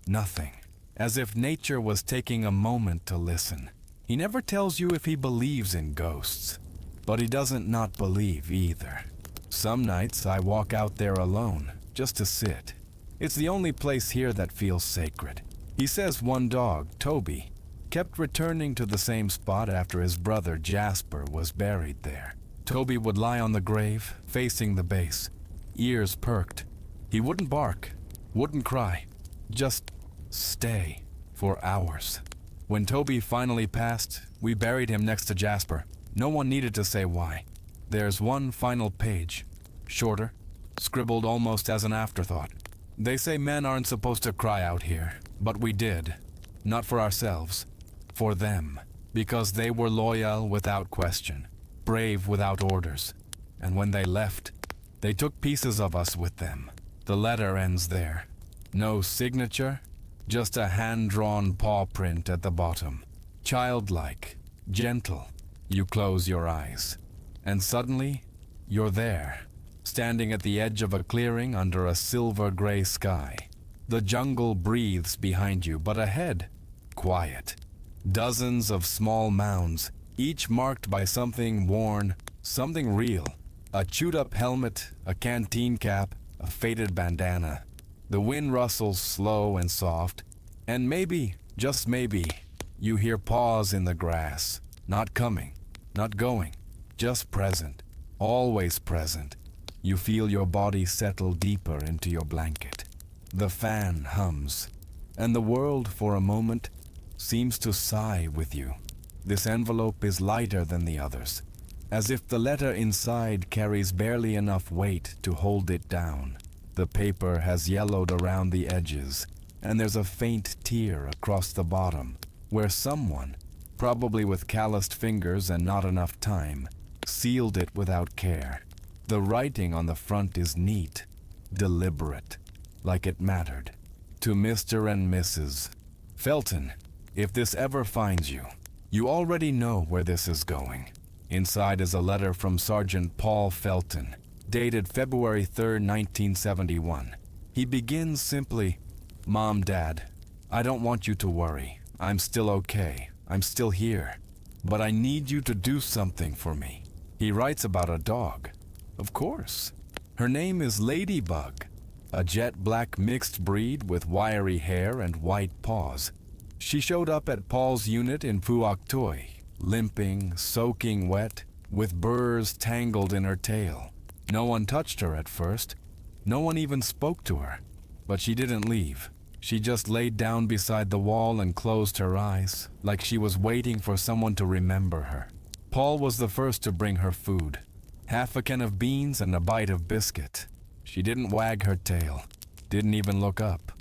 Nothing. As if nature was taking a moment to listen. He never tells you if he believes in ghosts, but he doesn't not believe either. Some nights I walk out there alone, just to sit. It's the only place here that feels sacred. He says one dog, Toby, kept returning to the same spot after his brother Jasper was buried there. Toby would lie on the grave, facing the base, ears perked. He wouldn't bark, wouldn't cry, just stay for hours. When Toby finally passed, we buried him next to Jasper. No one needed to say why. There's one final page, shorter, scribbled almost as an afterthought. They say men aren't supposed to cry out here, but we did. Not for ourselves, for them, because they were loyal without question, brave without orders. And when they left, they took pieces of us with them. The letter ends there. No signature, just a hand-drawn paw print at the bottom. Childlike, gentle. You close your eyes. And suddenly, you're there, standing at the edge of a clearing under a silver-gray sky. The jungle breathes behind you, but ahead, quiet. Dozens of small mounds, each marked by something worn, something real. A chewed-up helmet, a canteen cap, a faded bandana. The wind rustles slow and soft, and maybe, just maybe, you hear paws in the grass. Not coming, not going, just present, always present. You feel your body settle deeper into your blanket. The fan hums, and the world, for a moment, seems to sigh with you. This envelope is lighter than the others, as if the letter inside carries barely enough weight to hold it down. The paper has yellowed around the edges, and there's a faint tear across the bottom, where someone, probably with calloused fingers and not enough time, sealed it without care. The writing on the front is neat, deliberate, like it mattered. To Mr. and Mrs. Felton, if this ever finds you, you already know where this is going. Inside is a letter from Sergeant Paul Felton, dated February 3rd, 1971. He begins simply, "Mom, Dad, I don't want you to worry. I'm still okay. I'm still here. But I need you to do something for me." He writes about a dog. Of course. Her name is Ladybug, a jet black mixed breed with wiry hair and white paws. She showed up at Paul's unit in Phuoc Toi, limping, soaking wet, with burrs tangled in her tail. No one touched her at first. No one even spoke to her. But she didn't leave. She just laid down beside the wall and closed her eyes, like she was waiting for someone to remember her. Paul was the first to bring her food. Half a can of beans and a bite of biscuit. She didn't wag her tail, didn't even look up.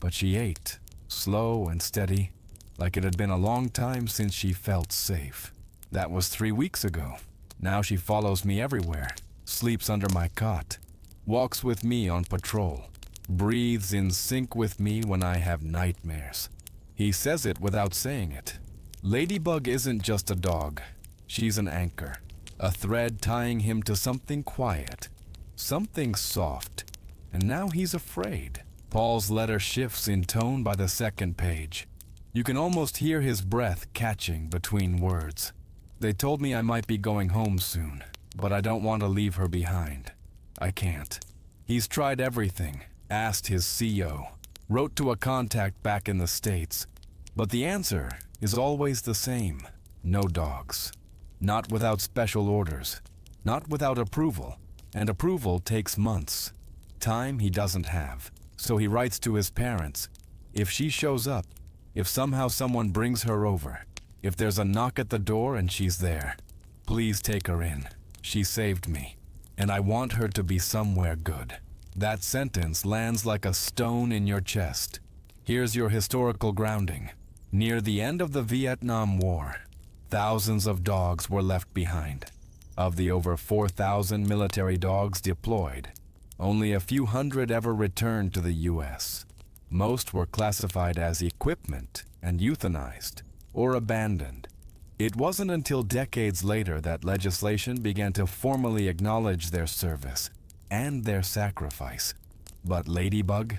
But she ate, slow and steady, like it had been a long time since she felt safe. That was 3 weeks ago. Now she follows me everywhere, sleeps under my cot, walks with me on patrol, breathes in sync with me when I have nightmares. He says it without saying it. Ladybug isn't just a dog. She's an anchor, a thread tying him to something quiet, something soft. And now he's afraid. Paul's letter shifts in tone by the second page. You can almost hear his breath catching between words. They told me I might be going home soon, but I don't want to leave her behind. I can't. He's tried everything, asked his CO, wrote to a contact back in the States, but the answer is always the same. No dogs. Not without special orders. Not without approval. And approval takes months. Time he doesn't have. So he writes to his parents. If she shows up, if somehow someone brings her over, if there's a knock at the door and she's there, please take her in. She saved me, and I want her to be somewhere good. That sentence lands like a stone in your chest. Here's your historical grounding. Near the end of the Vietnam War, thousands of dogs were left behind. Of the over 4,000 military dogs deployed, only a few hundred ever returned to the U.S. Most were classified as equipment and euthanized or abandoned. It wasn't until decades later that legislation began to formally acknowledge their service and their sacrifice. But Ladybug?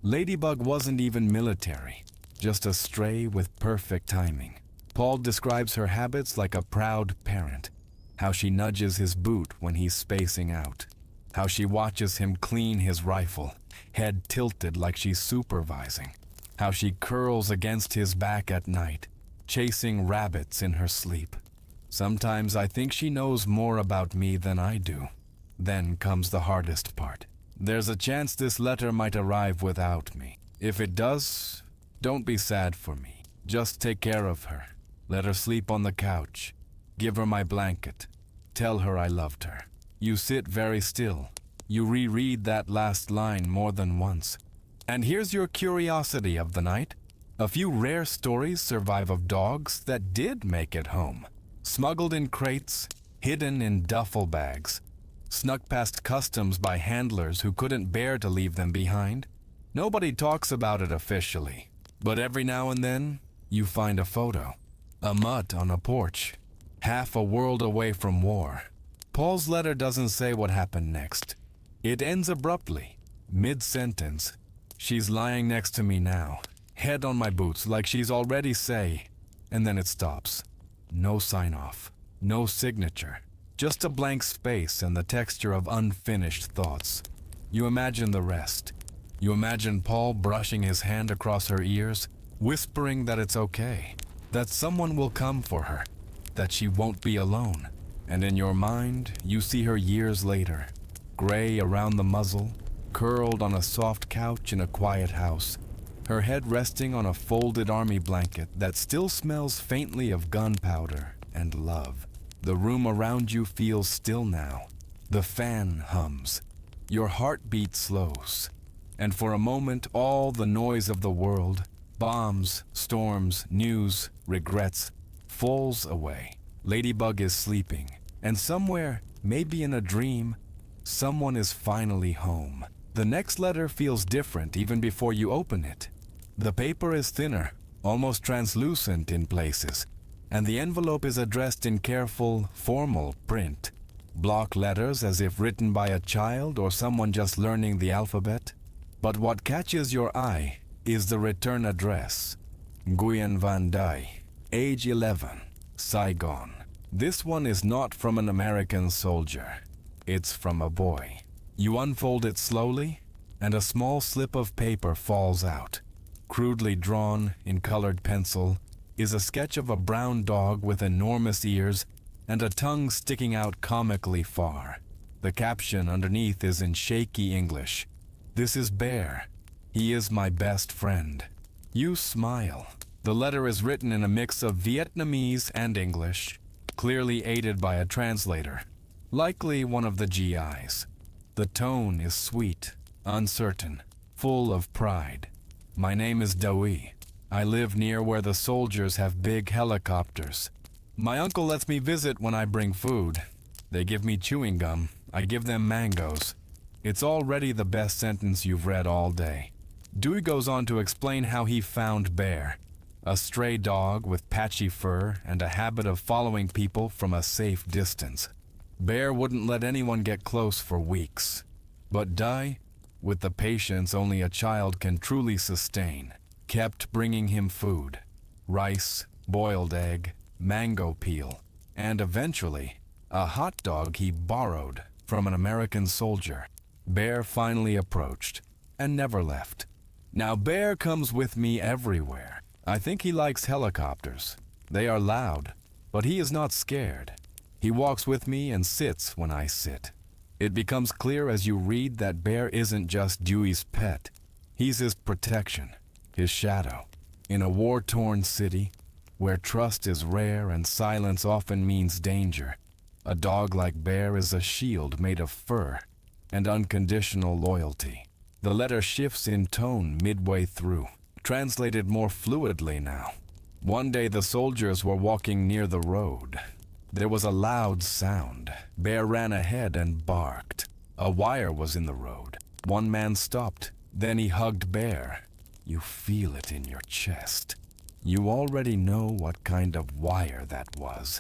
Ladybug wasn't even military, just a stray with perfect timing. Paul describes her habits like a proud parent. How she nudges his boot when he's spacing out. How she watches him clean his rifle, head tilted like she's supervising. How she curls against his back at night, chasing rabbits in her sleep. Sometimes I think she knows more about me than I do. Then comes the hardest part. There's a chance this letter might arrive without me. If it does, don't be sad for me. Just take care of her. Let her sleep on the couch. Give her my blanket. Tell her I loved her. You sit very still. You reread that last line more than once. And here's your curiosity of the night. A few rare stories survive of dogs that did make it home. Smuggled in crates, hidden in duffel bags, snuck past customs by handlers who couldn't bear to leave them behind. Nobody talks about it officially, but every now and then you find a photo. A mutt on a porch, half a world away from war. Paul's letter doesn't say what happened next. It ends abruptly, mid-sentence. She's lying next to me now, head on my boots like she's already say, and then it stops. No sign-off, no signature, just a blank space and the texture of unfinished thoughts. You imagine the rest. You imagine Paul brushing his hand across her ears, whispering that it's okay, that someone will come for her, that she won't be alone. And in your mind, you see her years later, gray around the muzzle, curled on a soft couch in a quiet house, her head resting on a folded army blanket that still smells faintly of gunpowder and love. The room around you feels still now. The fan hums. Your heartbeat slows. And for a moment, all the noise of the world, bombs, storms, news, regrets, falls away. Ladybug is sleeping, and somewhere, maybe in a dream, someone is finally home. The next letter feels different even before you open it. The paper is thinner, almost translucent in places, and the envelope is addressed in careful, formal print. Block letters as if written by a child or someone just learning the alphabet. But what catches your eye is the return address. Nguyen Van Dai, age 11, Saigon. This one is not from an American soldier. It's from a boy. You unfold it slowly, and a small slip of paper falls out. Crudely drawn in colored pencil is a sketch of a brown dog with enormous ears and a tongue sticking out comically far. The caption underneath is in shaky English. This is Bear. He is my best friend. You smile. The letter is written in a mix of Vietnamese and English, clearly aided by a translator, likely one of the GIs. The tone is sweet, uncertain, full of pride. My name is Doi. I live near where the soldiers have big helicopters. My uncle lets me visit when I bring food. They give me chewing gum. I give them mangoes. It's already the best sentence you've read all day. Dewey goes on to explain how he found Bear, a stray dog with patchy fur and a habit of following people from a safe distance. Bear wouldn't let anyone get close for weeks. But Dai, with the patience only a child can truly sustain, kept bringing him food. Rice, boiled egg, mango peel, and eventually, a hot dog he borrowed from an American soldier. Bear finally approached, and never left. Now Bear comes with me everywhere. I think he likes helicopters. They are loud, but he is not scared. He walks with me and sits when I sit. It becomes clear as you read that Bear isn't just Dewey's pet. He's his protection, his shadow. In a war-torn city, where trust is rare and silence often means danger, a dog like Bear is a shield made of fur and unconditional loyalty. The letter shifts in tone midway through, translated more fluidly now. One day the soldiers were walking near the road. There was a loud sound. Bear ran ahead and barked. A wire was in the road. One man stopped. Then he hugged Bear. You feel it in your chest. You already know what kind of wire that was.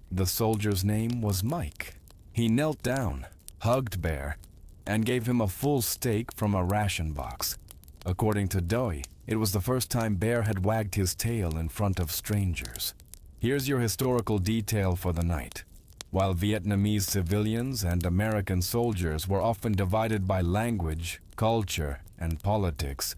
The soldier's name was Mike. He knelt down, hugged Bear, and gave him a full steak from a ration box. According to Doi, it was the first time Bear had wagged his tail in front of strangers. Here's your historical detail for the night. While Vietnamese civilians and American soldiers were often divided by language, culture, and politics,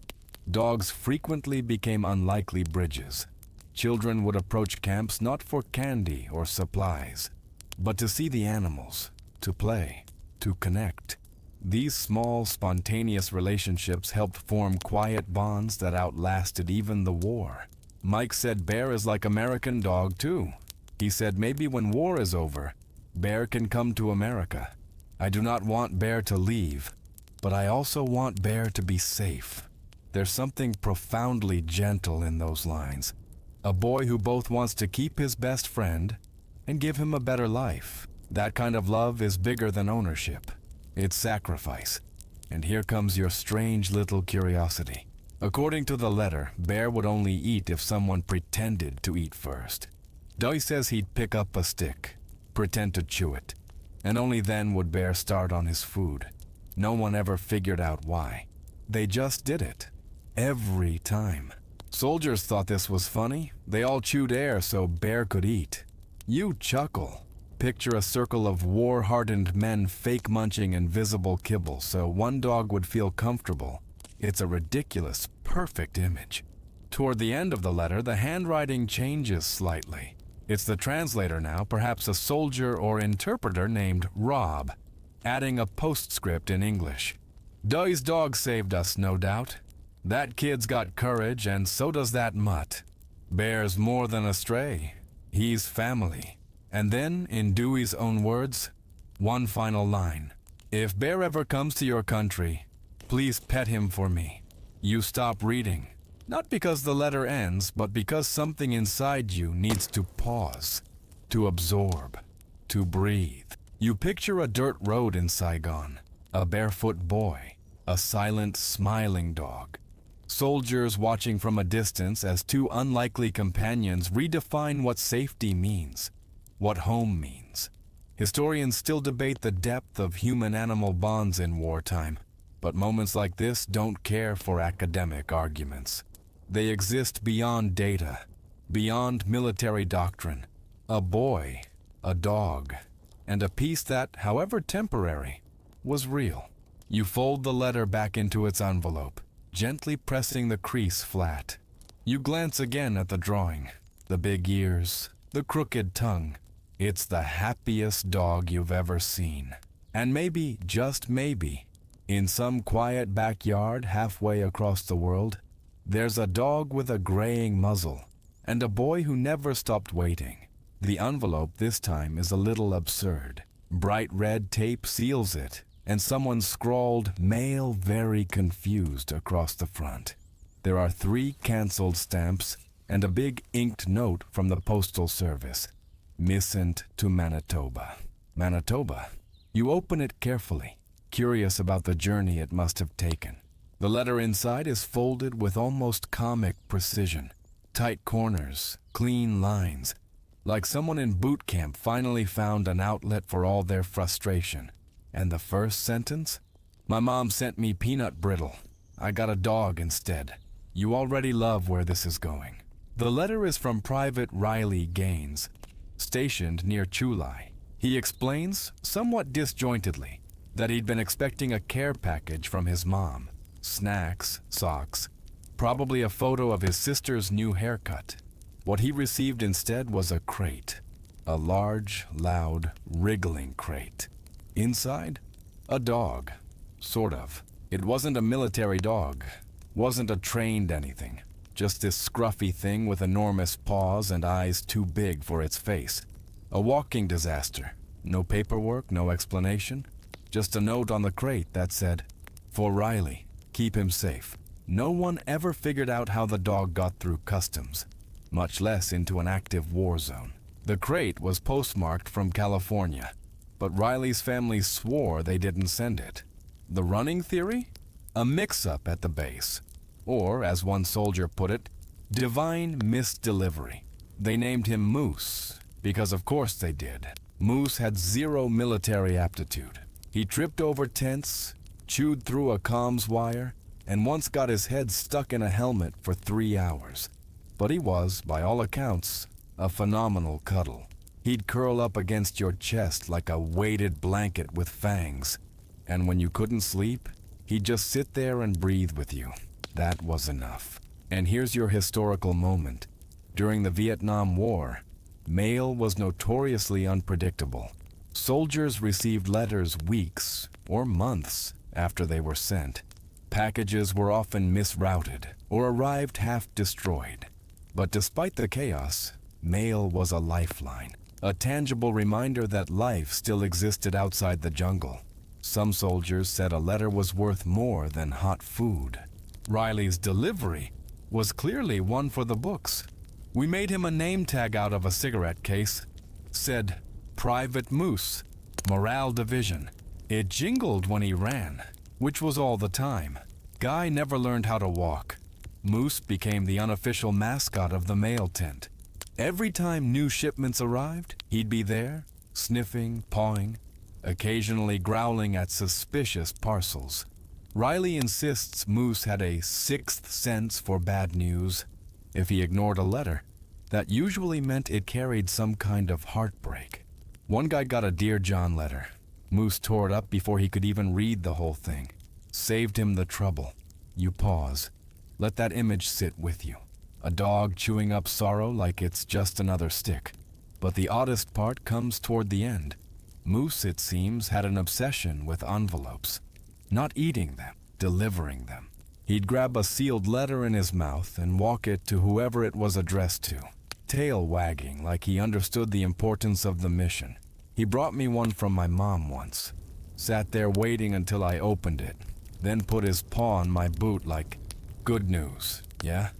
dogs frequently became unlikely bridges. Children would approach camps not for candy or supplies, but to see the animals, to play, to connect. These small, spontaneous relationships helped form quiet bonds that outlasted even the war. Mike said Bear is like American dog too. He said maybe when war is over, Bear can come to America. I do not want Bear to leave, but I also want Bear to be safe. There's something profoundly gentle in those lines. A boy who both wants to keep his best friend and give him a better life. That kind of love is bigger than ownership. It's sacrifice. And here comes your strange little curiosity. According to the letter, Bear would only eat if someone pretended to eat first. Doy says he'd pick up a stick, pretend to chew it, and only then would Bear start on his food. No one ever figured out why. They just did it. Every time. Soldiers thought this was funny. They all chewed air so Bear could eat. You chuckle. Picture a circle of war-hardened men fake munching invisible kibble so one dog would feel comfortable. It's a ridiculous, perfect image. Toward the end of the letter, the handwriting changes slightly. It's the translator now, perhaps a soldier or interpreter named Rob, adding a postscript in English. Doy's dog saved us, no doubt. That kid's got courage, and so does that mutt. Bear's more than a stray. He's family. And then, in Dewey's own words, one final line. If Bear ever comes to your country, please pet him for me. You stop reading. Not because the letter ends, but because something inside you needs to pause, to absorb, to breathe. You picture a dirt road in Saigon, a barefoot boy, a silent, smiling dog. Soldiers watching from a distance as two unlikely companions redefine what safety means, what home means. Historians still debate the depth of human-animal bonds in wartime, but moments like this don't care for academic arguments. They exist beyond data, beyond military doctrine. A boy, a dog, and a peace that, however temporary, was real. You fold the letter back into its envelope, gently pressing the crease flat. You glance again at the drawing, the big ears, the crooked tongue. It's the happiest dog you've ever seen. And maybe, just maybe, in some quiet backyard halfway across the world, there's a dog with a graying muzzle, and a boy who never stopped waiting. The envelope this time is a little absurd. Bright red tape seals it, and someone scrawled "Mail very confused" across the front. There are 3 canceled stamps and a big inked note from the Postal Service. Missent to Manitoba. Manitoba. You open it carefully, curious about the journey it must have taken. The letter inside is folded with almost comic precision. Tight corners, clean lines, like someone in boot camp finally found an outlet for all their frustration. And the first sentence? My mom sent me peanut brittle. I got a dog instead. You already love where this is going. The letter is from Private Riley Gaines, stationed near Chulai. He explains, somewhat disjointedly, that he'd been expecting a care package from his mom. Snacks, socks, probably a photo of his sister's new haircut. What he received instead was a crate. A large, loud, wriggling crate. Inside, a dog. Sort of. It wasn't a military dog. Wasn't a trained anything. Just this scruffy thing with enormous paws and eyes too big for its face. A walking disaster. No paperwork, no explanation. Just a note on the crate that said, "For Riley, keep him safe." No one ever figured out how the dog got through customs, much less into an active war zone. The crate was postmarked from California, but Riley's family swore they didn't send it. The running theory? A mix-up at the base. Or, as one soldier put it, divine misdelivery. They named him Moose, because of course they did. Moose had 0 military aptitude. He tripped over tents, chewed through a comms wire, and once got his head stuck in a helmet for 3 hours. But he was, by all accounts, a phenomenal cuddle. He'd curl up against your chest like a weighted blanket with fangs. And when you couldn't sleep, he'd just sit there and breathe with you. That was enough. And here's your historical moment. During the Vietnam War, mail was notoriously unpredictable. Soldiers received letters weeks or months after they were sent. Packages were often misrouted or arrived half destroyed. But despite the chaos, mail was a lifeline, a tangible reminder that life still existed outside the jungle. Some soldiers said a letter was worth more than hot food. Riley's delivery was clearly one for the books. We made him a name tag out of a cigarette case. Said, Private Moose, Morale Division. It jingled when he ran, which was all the time. Guy never learned how to walk. Moose became the unofficial mascot of the mail tent. Every time new shipments arrived, he'd be there, sniffing, pawing, occasionally growling at suspicious parcels. Riley insists Moose had a sixth sense for bad news. If he ignored a letter, that usually meant it carried some kind of heartbreak. One guy got a Dear John letter. Moose tore it up before he could even read the whole thing. Saved him the trouble. You pause. Let that image sit with you. A dog chewing up sorrow like it's just another stick. But the oddest part comes toward the end. Moose, it seems, had an obsession with envelopes. Not eating them, delivering them. He'd grab a sealed letter in his mouth and walk it to whoever it was addressed to, tail wagging like he understood the importance of the mission. He brought me one from my mom once. Sat there waiting until I opened it, then put his paw on my boot like, "Good news, yeah?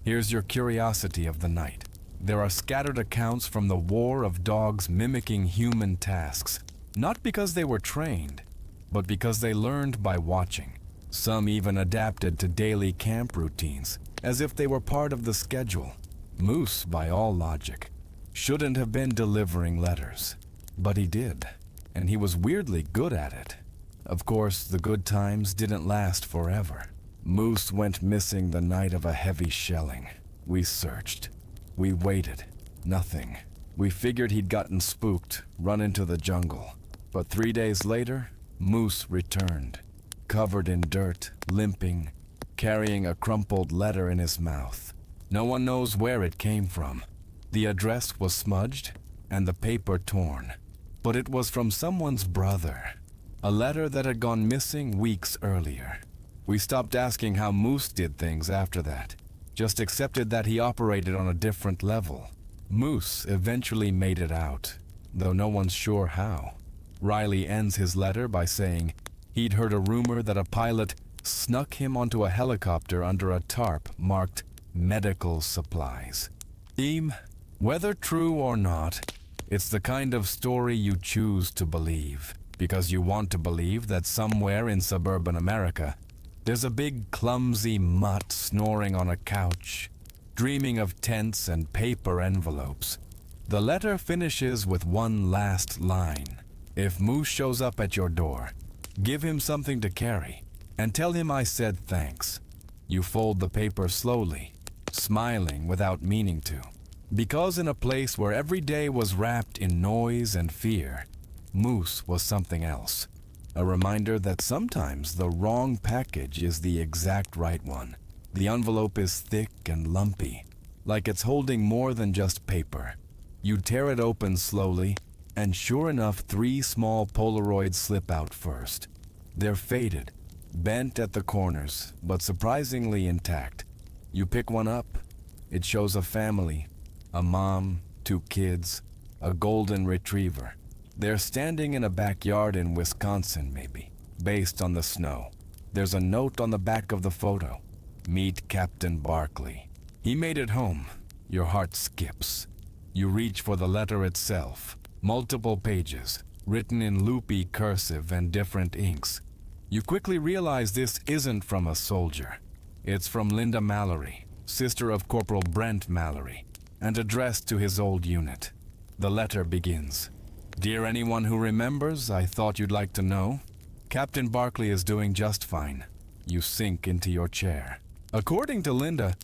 Here's your curiosity of the night." There are scattered accounts from the war of dogs mimicking human tasks, not because they were trained, but because they learned by watching. Some even adapted to daily camp routines, as if they were part of the schedule. Moose, by all logic, shouldn't have been delivering letters, but he did, and he was weirdly good at it. Of course, the good times didn't last forever. Moose went missing the night of a heavy shelling. We searched. We waited. Nothing. We figured he'd gotten spooked, run into the jungle. But 3 days later, Moose returned, covered in dirt, limping, carrying a crumpled letter in his mouth. No one knows where it came from. The address was smudged and the paper torn. But it was from someone's brother, a letter that had gone missing weeks earlier. We stopped asking how Moose did things after that, just accepted that he operated on a different level. Moose eventually made it out, though no one's sure how. Riley ends his letter by saying he'd heard a rumor that a pilot snuck him onto a helicopter under a tarp marked medical supplies. Theme, whether true or not, it's the kind of story you choose to believe, because you want to believe that somewhere in suburban America, there's a big clumsy mutt snoring on a couch, dreaming of tents and paper envelopes. The letter finishes with one last line. If Moose shows up at your door, give him something to carry, and tell him I said thanks. You fold the paper slowly, smiling without meaning to. Because in a place where every day was wrapped in noise and fear, Moose was something else. A reminder that sometimes the wrong package is the exact right one. The envelope is thick and lumpy, like it's holding more than just paper. You tear it open slowly, and sure enough, 3 small Polaroids slip out first. They're faded, bent at the corners, but surprisingly intact. You pick one up. It shows a family, a mom, 2 kids, a golden retriever. They're standing in a backyard in Wisconsin, maybe, based on the snow. There's a note on the back of the photo. Meet Captain Barkley. He made it home. Your heart skips. You reach for the letter itself. Multiple pages, written in loopy cursive and different inks. You quickly realize this isn't from a soldier. It's from Linda Mallory, sister of Corporal Brent Mallory, and addressed to his old unit. The letter begins. Dear anyone who remembers, I thought you'd like to know. Captain Barkley is doing just fine. You sink into your chair. According to Linda,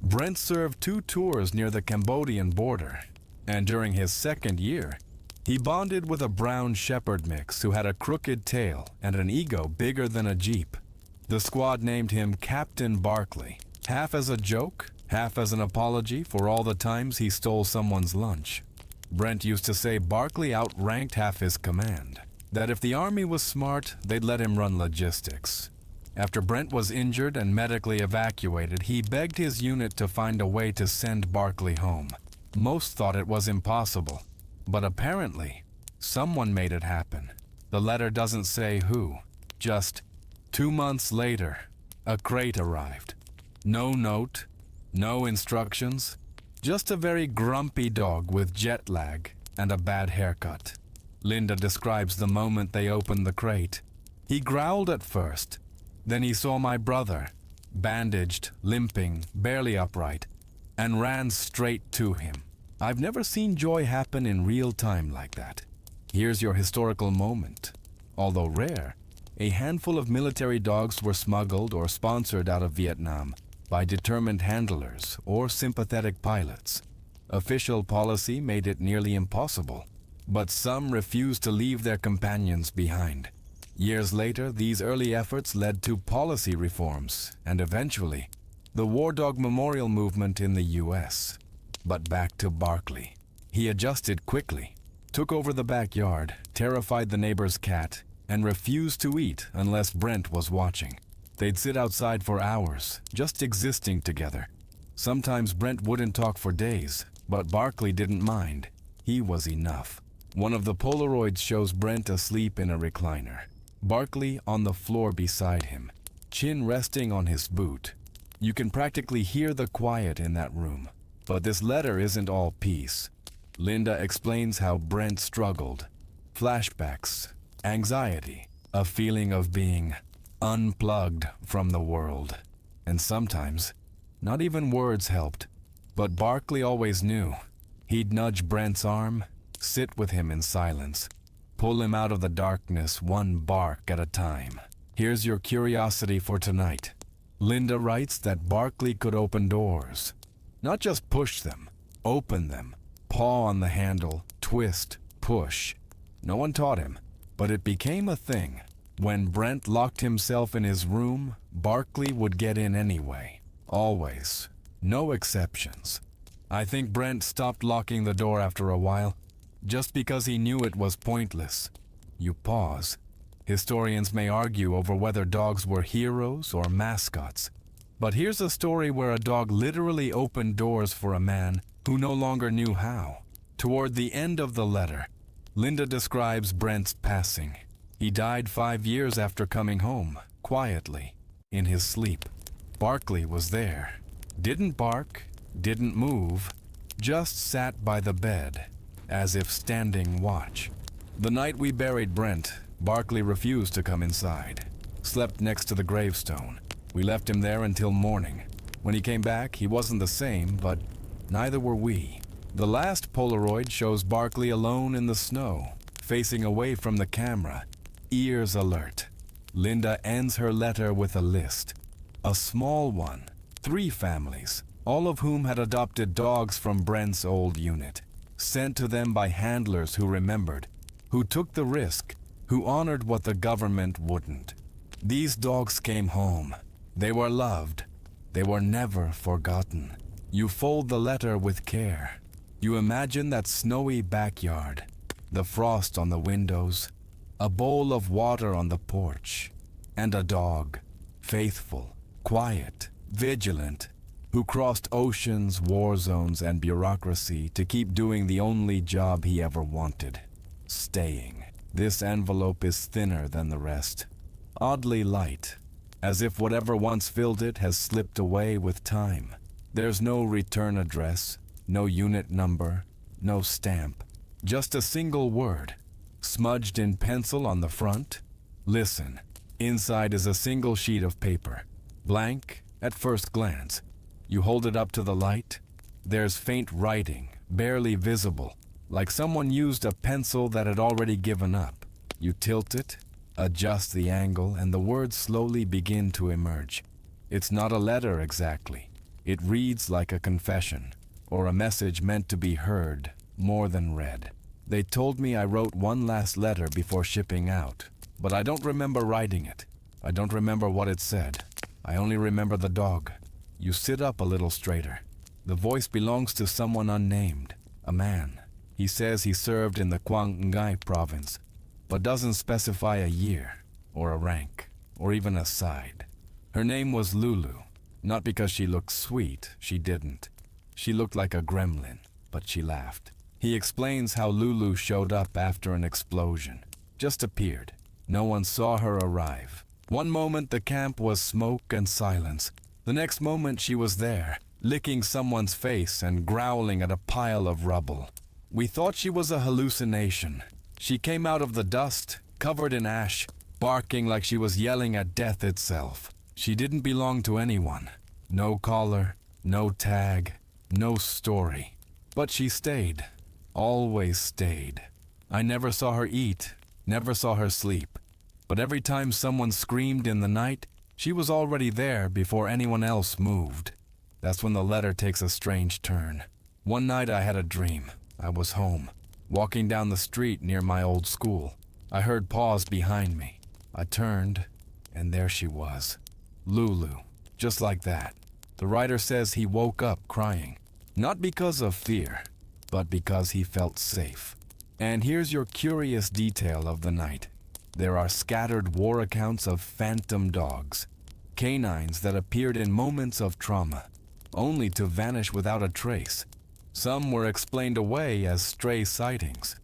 Brent served 2 tours near the Cambodian border, and during his 2nd year, he bonded with a brown shepherd mix who had a crooked tail and an ego bigger than a Jeep. The squad named him Captain Barkley, half as a joke, half as an apology for all the times he stole someone's lunch. Brent used to say Barkley outranked half his command, that if the army was smart, they'd let him run logistics. After Brent was injured and medically evacuated, he begged his unit to find a way to send Barkley home. Most thought it was impossible, but apparently, someone made it happen. The letter doesn't say who, just 2 months later, a crate arrived. No note, no instructions, just a very grumpy dog with jet lag and a bad haircut. Linda describes the moment they opened the crate. He growled at first. Then he saw my brother, bandaged, limping, barely upright, and ran straight to him. I've never seen joy happen in real time like that. Here's your historical moment. Although rare, a handful of military dogs were smuggled or sponsored out of Vietnam by determined handlers or sympathetic pilots. Official policy made it nearly impossible, but some refused to leave their companions behind. Years later, these early efforts led to policy reforms and eventually, the War Dog Memorial movement in the US. But back to Barkley. He adjusted quickly, took over the backyard, terrified the neighbor's cat, and refused to eat unless Brent was watching. They'd sit outside for hours, just existing together. Sometimes Brent wouldn't talk for days, but Barkley didn't mind. He was enough. One of the Polaroids shows Brent asleep in a recliner. Barkley on the floor beside him, chin resting on his boot. You can practically hear the quiet in that room. But this letter isn't all peace. Linda explains how Brent struggled. Flashbacks, anxiety, a feeling of being unplugged from the world. And sometimes, not even words helped. But Barkley always knew. He'd nudge Brent's arm, sit with him in silence, pull him out of the darkness one bark at a time. Here's your curiosity for tonight. Linda writes that Barkley could open doors. Not just push them, open them, paw on the handle, twist, push. No one taught him, but it became a thing. When Brent locked himself in his room, Barkley would get in anyway. Always. No exceptions. I think Brent stopped locking the door after a while, just because he knew it was pointless. You pause. Historians may argue over whether dogs were heroes or mascots. But here's a story where a dog literally opened doors for a man who no longer knew how. Toward the end of the letter, Linda describes Brent's passing. He died 5 years after coming home, quietly, in his sleep. Barkley was there. Didn't bark, didn't move, just sat by the bed, as if standing watch. The night we buried Brent, Barkley refused to come inside. Slept next to the gravestone. We left him there until morning. When he came back, he wasn't the same, but neither were we. The last Polaroid shows Barkley alone in the snow, facing away from the camera, ears alert. Linda ends her letter with a list. A small one. 3 families, all of whom had adopted dogs from Brent's old unit. Sent to them by handlers who remembered, who took the risk, who honored what the government wouldn't. These dogs came home. They were loved. They were never forgotten. You fold the letter with care. You imagine that snowy backyard, the frost on the windows, a bowl of water on the porch, and a dog, faithful, quiet, vigilant, who crossed oceans, war zones, and bureaucracy to keep doing the only job he ever wanted, staying. This envelope is thinner than the rest, oddly light, as if whatever once filled it has slipped away with time. There's no return address, no unit number, no stamp, just a single word, smudged in pencil on the front. Listen. Inside is a single sheet of paper, blank at first glance. You hold it up to the light. There's faint writing, barely visible, like someone used a pencil that had already given up. You tilt it, adjust the angle, and the words slowly begin to emerge. It's not a letter exactly. It reads like a confession, or a message meant to be heard, more than read. They told me I wrote one last letter before shipping out, but I don't remember writing it. I don't remember what it said. I only remember the dog. You sit up a little straighter. The voice belongs to someone unnamed, a man. He says he served in the Quang Ngai province, but doesn't specify a year, or a rank, or even a side. Her name was Lulu. Not because she looked sweet, she didn't. She looked like a gremlin, but she laughed. He explains how Lulu showed up after an explosion. Just appeared. No one saw her arrive. One moment the camp was smoke and silence. The next moment she was there, licking someone's face and growling at a pile of rubble. We thought she was a hallucination. She came out of the dust, covered in ash, barking like she was yelling at death itself. She didn't belong to anyone. No collar, no tag, no story. But she stayed. Always stayed. I never saw her eat, never saw her sleep. But every time someone screamed in the night, she was already there before anyone else moved. That's when the letter takes a strange turn. One night I had a dream. I was home, walking down the street near my old school. I heard paws behind me. I turned, and there she was. Lulu, just like that. The writer says he woke up crying, not because of fear, but because he felt safe. And here's your curious detail of the night. There are scattered war accounts of phantom dogs, canines that appeared in moments of trauma, only to vanish without a trace. Some were explained away as stray sightings.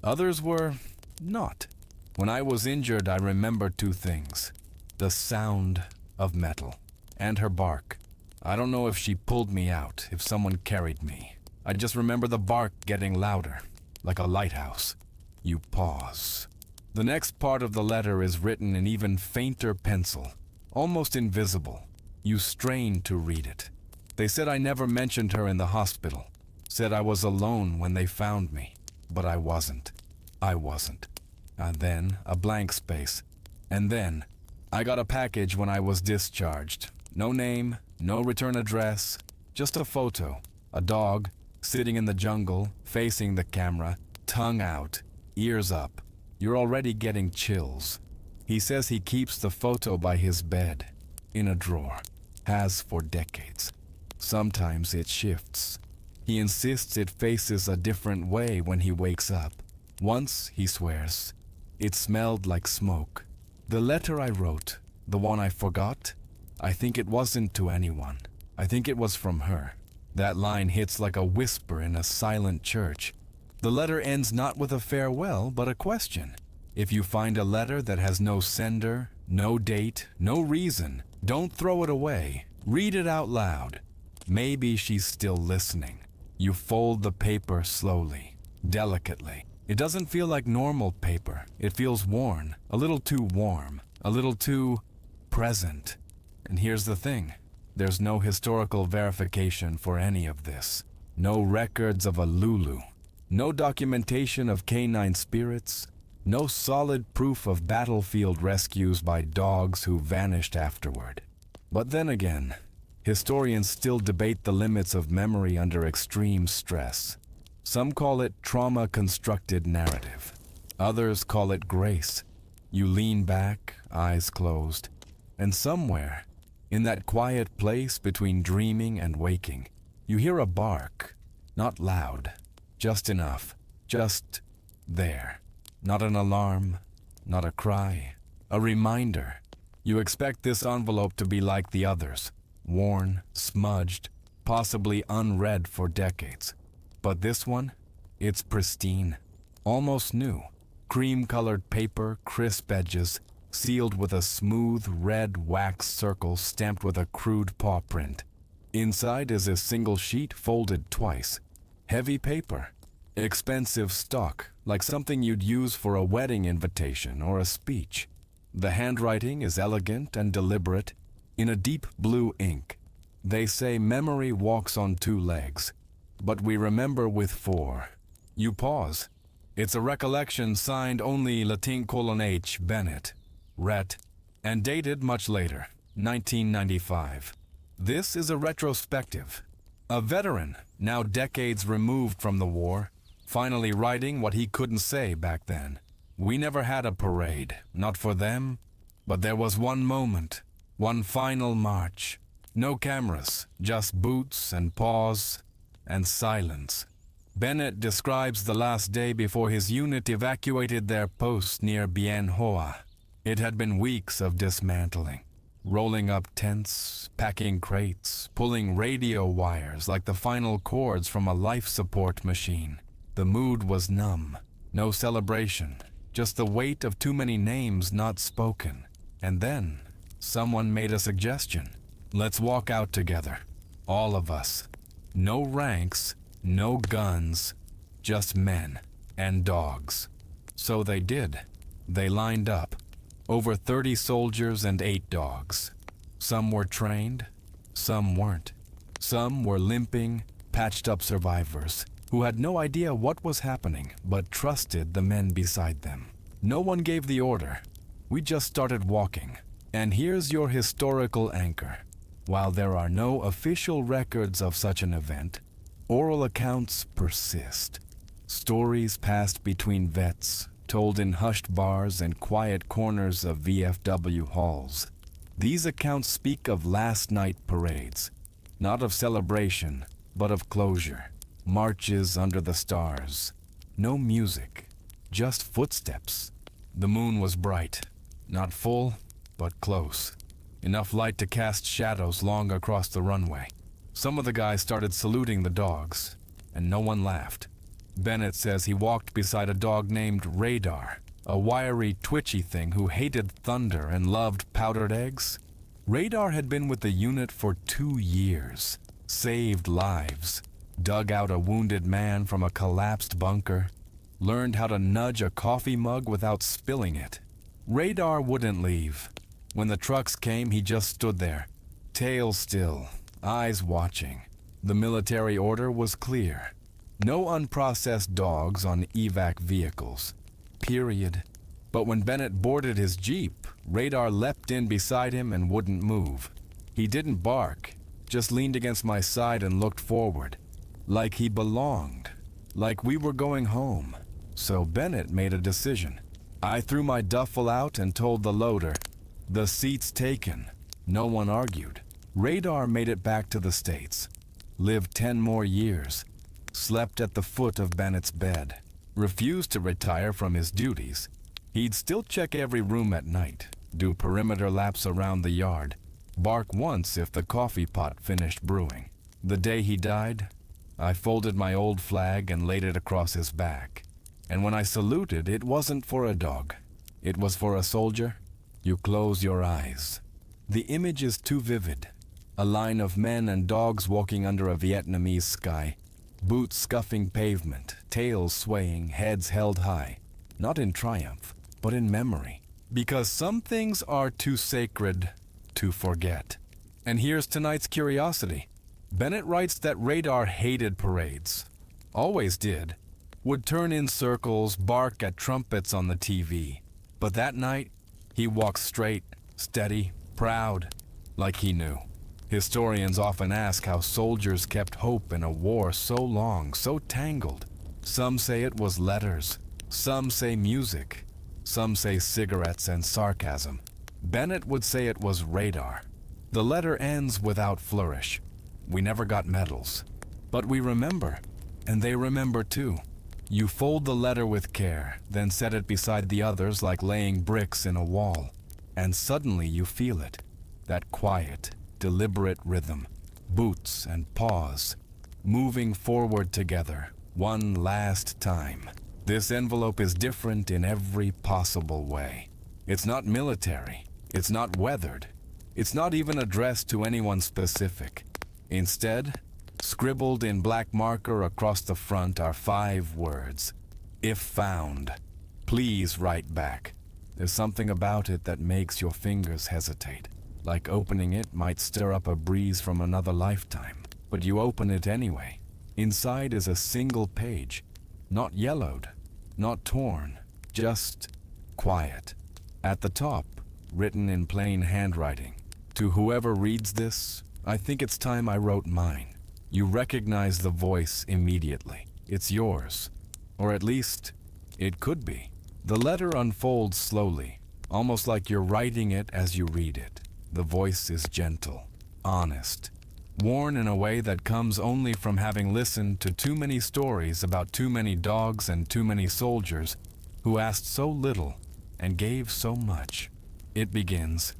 Others were not. When I was injured, I remember two things. The sound of metal and her bark. I don't know if she pulled me out, if someone carried me. I just remember the bark getting louder, like a lighthouse. You pause. The next part of the letter is written in even fainter pencil, almost invisible. You strain to read it. They said I never mentioned her in the hospital. Said I was alone when they found me. But I wasn't. I wasn't. And then a blank space. And then I got a package when I was discharged. No name, no return address, just a photo. A dog, sitting in the jungle, facing the camera, tongue out, ears up. You're already getting chills. He says he keeps the photo by his bed, in a drawer. Has for decades. Sometimes it shifts. He insists it faces a different way when he wakes up. Once, he swears, it smelled like smoke. The letter I wrote, the one I forgot, I think it wasn't to anyone. I think it was from her. That line hits like a whisper in a silent church. The letter ends not with a farewell, but a question. If you find a letter that has no sender, no date, no reason, don't throw it away. Read it out loud. Maybe she's still listening. You fold the paper slowly, delicately. It doesn't feel like normal paper. It feels worn, a little too warm, a little too present. And here's the thing. There's no historical verification for any of this. No records of a Lulu. No documentation of canine spirits. No solid proof of battlefield rescues by dogs who vanished afterward. But then again, historians still debate the limits of memory under extreme stress. Some call it trauma-constructed narrative. Others call it grace. You lean back, eyes closed, and somewhere, in that quiet place between dreaming and waking, you hear a bark, not loud, just enough, just there. Not an alarm, not a cry, a reminder. You expect this envelope to be like the others, worn, smudged, possibly unread for decades. But this one, it's pristine, almost new. Cream-colored paper, crisp edges, sealed with a smooth red wax circle stamped with a crude paw print. Inside is a single sheet folded twice. Heavy paper. Expensive stock, like something you'd use for a wedding invitation or a speech. The handwriting is elegant and deliberate, in a deep blue ink. They say memory walks on two legs, but we remember with four. You pause. It's a recollection signed only Latin: H. Bennett, Rhett, and dated much later, 1995. This is a retrospective. A veteran, now decades removed from the war, finally writing what he couldn't say back then. We never had a parade, not for them, but there was one moment, one final march. No cameras, just boots and paws and silence. Bennett describes the last day before his unit evacuated their post near Bien Hoa. It had been weeks of dismantling, rolling up tents, packing crates, pulling radio wires like the final cords from a life support machine. The mood was numb, no celebration, just the weight of too many names not spoken. And then, someone made a suggestion. Let's walk out together, all of us. No ranks, no guns, just men and dogs. So they did. They lined up. Over 30 soldiers and 8 dogs. Some were trained, some weren't. Some were limping, patched-up survivors who had no idea what was happening but trusted the men beside them. No one gave the order. We just started walking. And here's your historical anchor. While there are no official records of such an event, oral accounts persist. Stories passed between vets, told in hushed bars and quiet corners of VFW halls. These accounts speak of last night parades, not of celebration, but of closure. Marches under the stars. No music, just footsteps. The moon was bright, not full, but close. Enough light to cast shadows long across the runway. Some of the guys started saluting the dogs, and no one laughed. Bennett says he walked beside a dog named Radar, a wiry, twitchy thing who hated thunder and loved powdered eggs. Radar had been with the unit for 2 years, saved lives, dug out a wounded man from a collapsed bunker, learned how to nudge a coffee mug without spilling it. Radar wouldn't leave. When the trucks came, he just stood there, tail still, eyes watching. The military order was clear. No unprocessed dogs on evac vehicles. Period. But when Bennett boarded his Jeep, Radar leapt in beside him and wouldn't move. He didn't bark, just leaned against my side and looked forward. Like he belonged. Like we were going home. So Bennett made a decision. I threw my duffel out and told the loader, "The seat's taken." No one argued. Radar made it back to the States. Lived 10 more years. Slept at the foot of Bennett's bed. Refused to retire from his duties. He'd still check every room at night, do perimeter laps around the yard, bark once if the coffee pot finished brewing. The day he died, I folded my old flag and laid it across his back. And when I saluted, it wasn't for a dog. It was for a soldier. You close your eyes. The image is too vivid. A line of men and dogs walking under a Vietnamese sky. Boots scuffing pavement, tails swaying, heads held high. Not in triumph, but in memory. Because some things are too sacred to forget. And here's tonight's curiosity. Bennett writes that Radar hated parades. Always did. Would turn in circles, bark at trumpets on the TV. But that night, he walked straight, steady, proud, like he knew. Historians often ask how soldiers kept hope in a war so long, so tangled. Some say it was letters. Some say music. Some say cigarettes and sarcasm. Bennett would say it was Radar. The letter ends without flourish. We never got medals. But we remember, and they remember too. You fold the letter with care, then set it beside the others like laying bricks in a wall. And suddenly you feel it. That quiet, deliberate rhythm. Boots and paws. Moving forward together, one last time. This envelope is different in every possible way. It's not military. It's not weathered. It's not even addressed to anyone specific. Instead, scribbled in black marker across the front are 5 words. If found, please write back. There's something about it that makes your fingers hesitate. Like opening it might stir up a breeze from another lifetime. But you open it anyway. Inside is a single page. Not yellowed, not torn, just quiet. At the top, written in plain handwriting. To whoever reads this, I think it's time I wrote mine. You recognize the voice immediately. It's yours. Or at least, it could be. The letter unfolds slowly, almost like you're writing it as you read it. The voice is gentle, honest, worn in a way that comes only from having listened to too many stories about too many dogs and too many soldiers who asked so little and gave so much. It begins,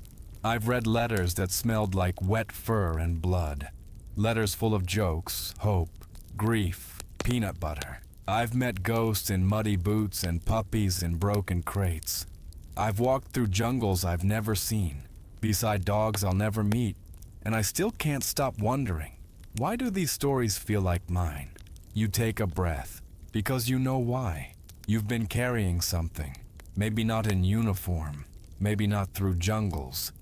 I've read letters that smelled like wet fur and blood. Letters full of jokes, hope, grief, peanut butter. I've met ghosts in muddy boots and puppies in broken crates. I've walked through jungles I've never seen, beside dogs I'll never meet, and I still can't stop wondering, why do these stories feel like mine? You take a breath, because you know why. You've been carrying something, maybe not in uniform, maybe not through jungles,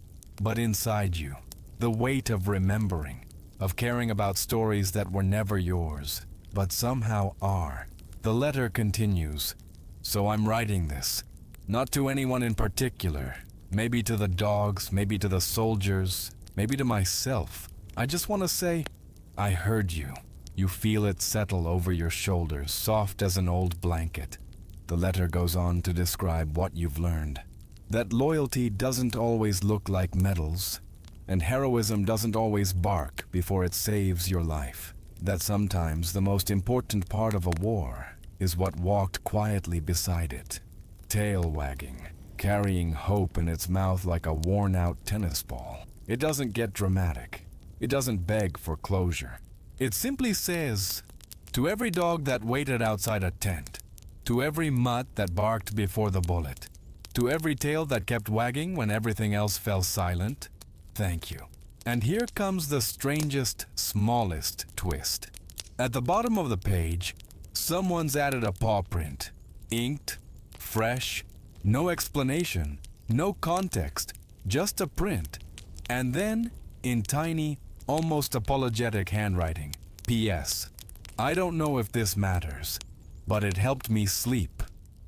but inside you. The weight of remembering, of caring about stories that were never yours, but somehow are. The letter continues. So I'm writing this, not to anyone in particular, maybe to the dogs, maybe to the soldiers, maybe to myself. I just want to say, I heard you. You feel it settle over your shoulders, soft as an old blanket. The letter goes on to describe what you've learned. That loyalty doesn't always look like medals, and heroism doesn't always bark before it saves your life. That sometimes the most important part of a war is what walked quietly beside it, tail wagging, carrying hope in its mouth like a worn-out tennis ball. It doesn't get dramatic. It doesn't beg for closure. It simply says, to every dog that waited outside a tent, to every mutt that barked before the bullet, to every tail that kept wagging when everything else fell silent, thank you. And here comes the strangest, smallest twist. At the bottom of the page, someone's added a paw print. Inked, fresh, no explanation, no context, just a print. And then, in tiny, almost apologetic handwriting, P.S. I don't know if this matters, but it helped me sleep.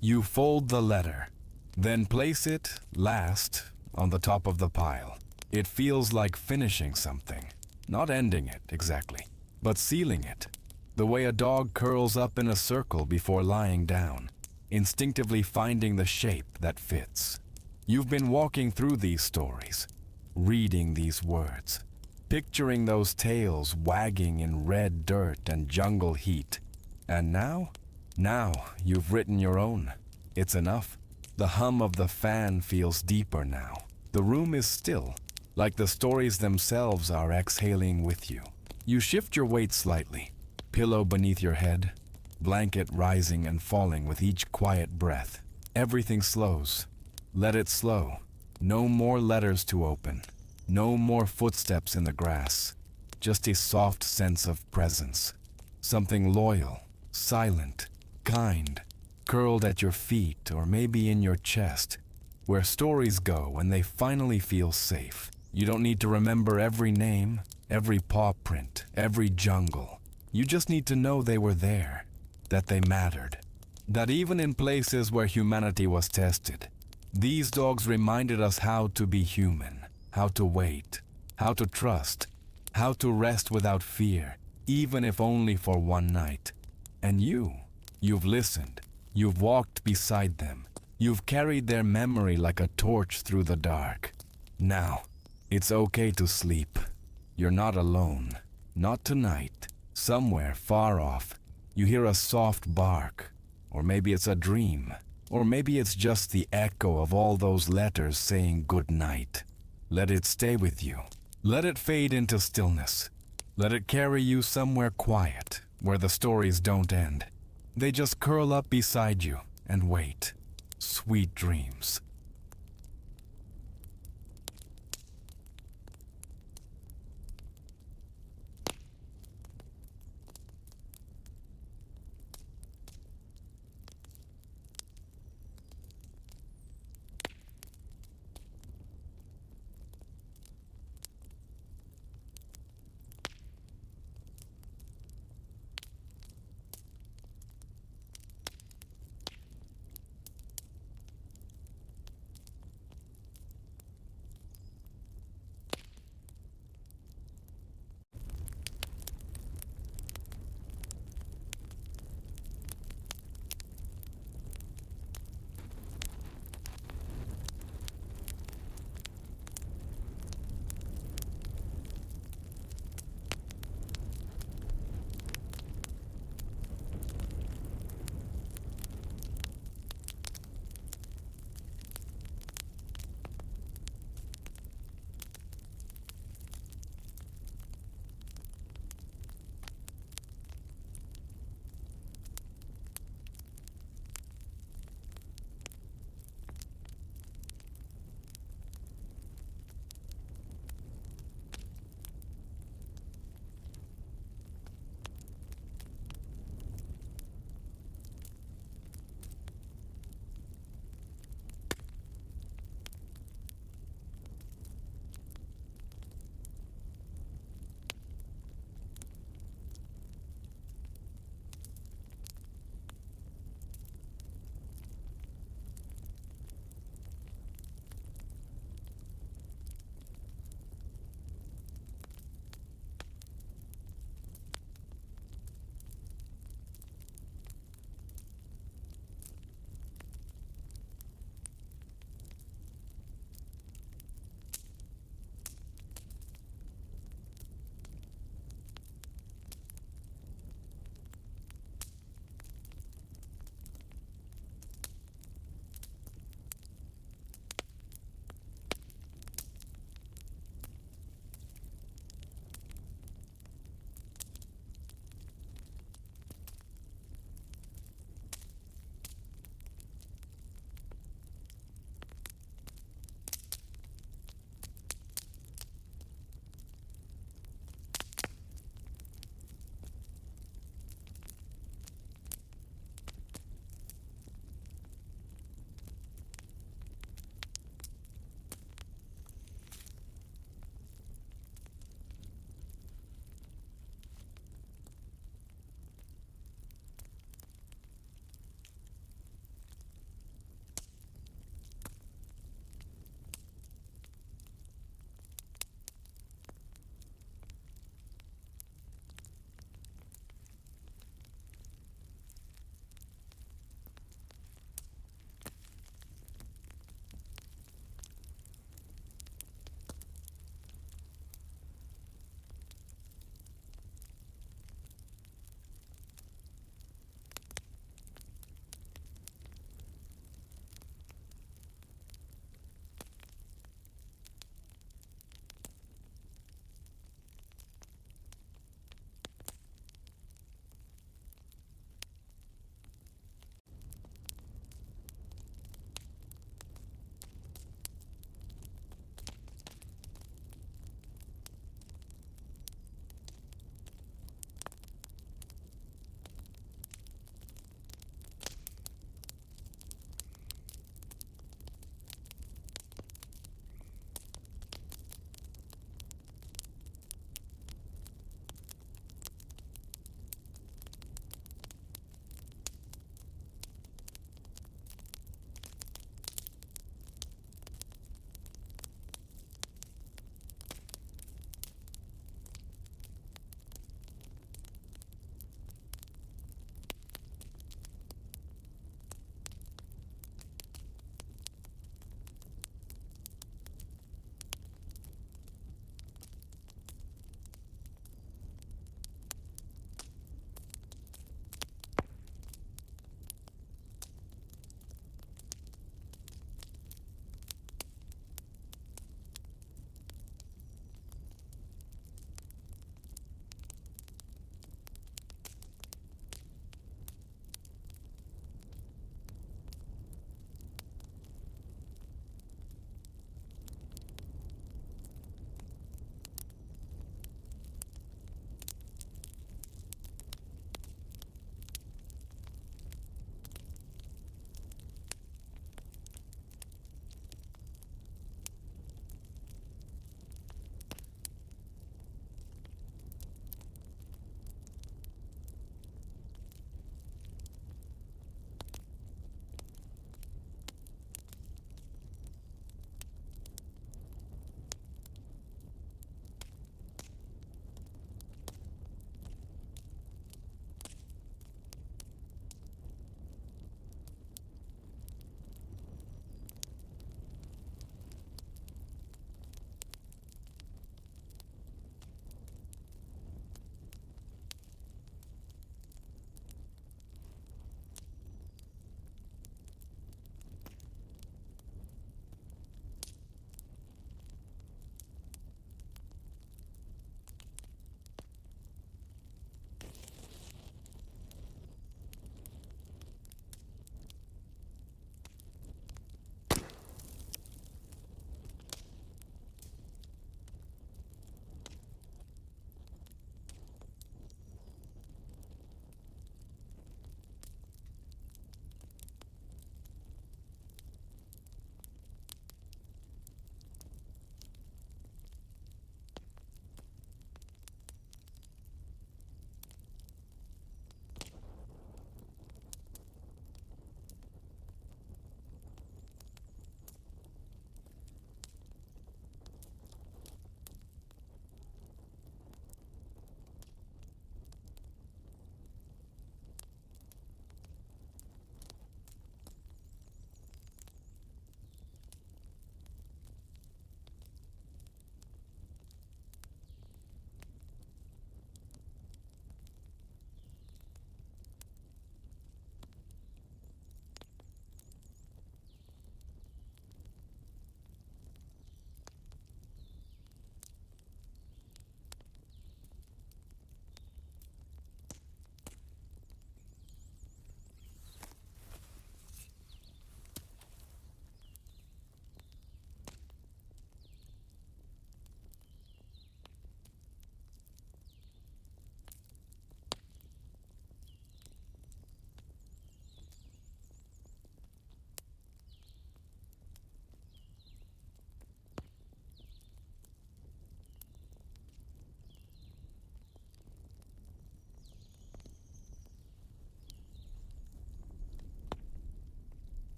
You fold the letter, then place it, last, on the top of the pile. It feels like finishing something, not ending it exactly, but sealing it. The way a dog curls up in a circle before lying down, instinctively finding the shape that fits. You've been walking through these stories, reading these words, picturing those tails wagging in red dirt and jungle heat. And now you've written your own. It's enough. The hum of the fan feels deeper now. The room is still, like the stories themselves are exhaling with you. You shift your weight slightly, pillow beneath your head, blanket rising and falling with each quiet breath. Everything slows. Let it slow. No more letters to open. No more footsteps in the grass. Just a soft sense of presence. Something loyal, silent, kind, curled at your feet or maybe in your chest, where stories go when they finally feel safe. You don't need to remember every name, every paw print, every jungle. You just need to know they were there, that they mattered, that even in places where humanity was tested, these dogs reminded us how to be human, how to wait, how to trust, how to rest without fear, even if only for one night. And you've listened, you've walked beside them, you've carried their memory like a torch through the dark. Now, it's okay to sleep. You're not alone. Not tonight. Somewhere far off, you hear a soft bark. Or maybe it's a dream. Or maybe it's just the echo of all those letters saying good night. Let it stay with you. Let it fade into stillness. Let it carry you somewhere quiet, where the stories don't end. They just curl up beside you and wait. Sweet dreams.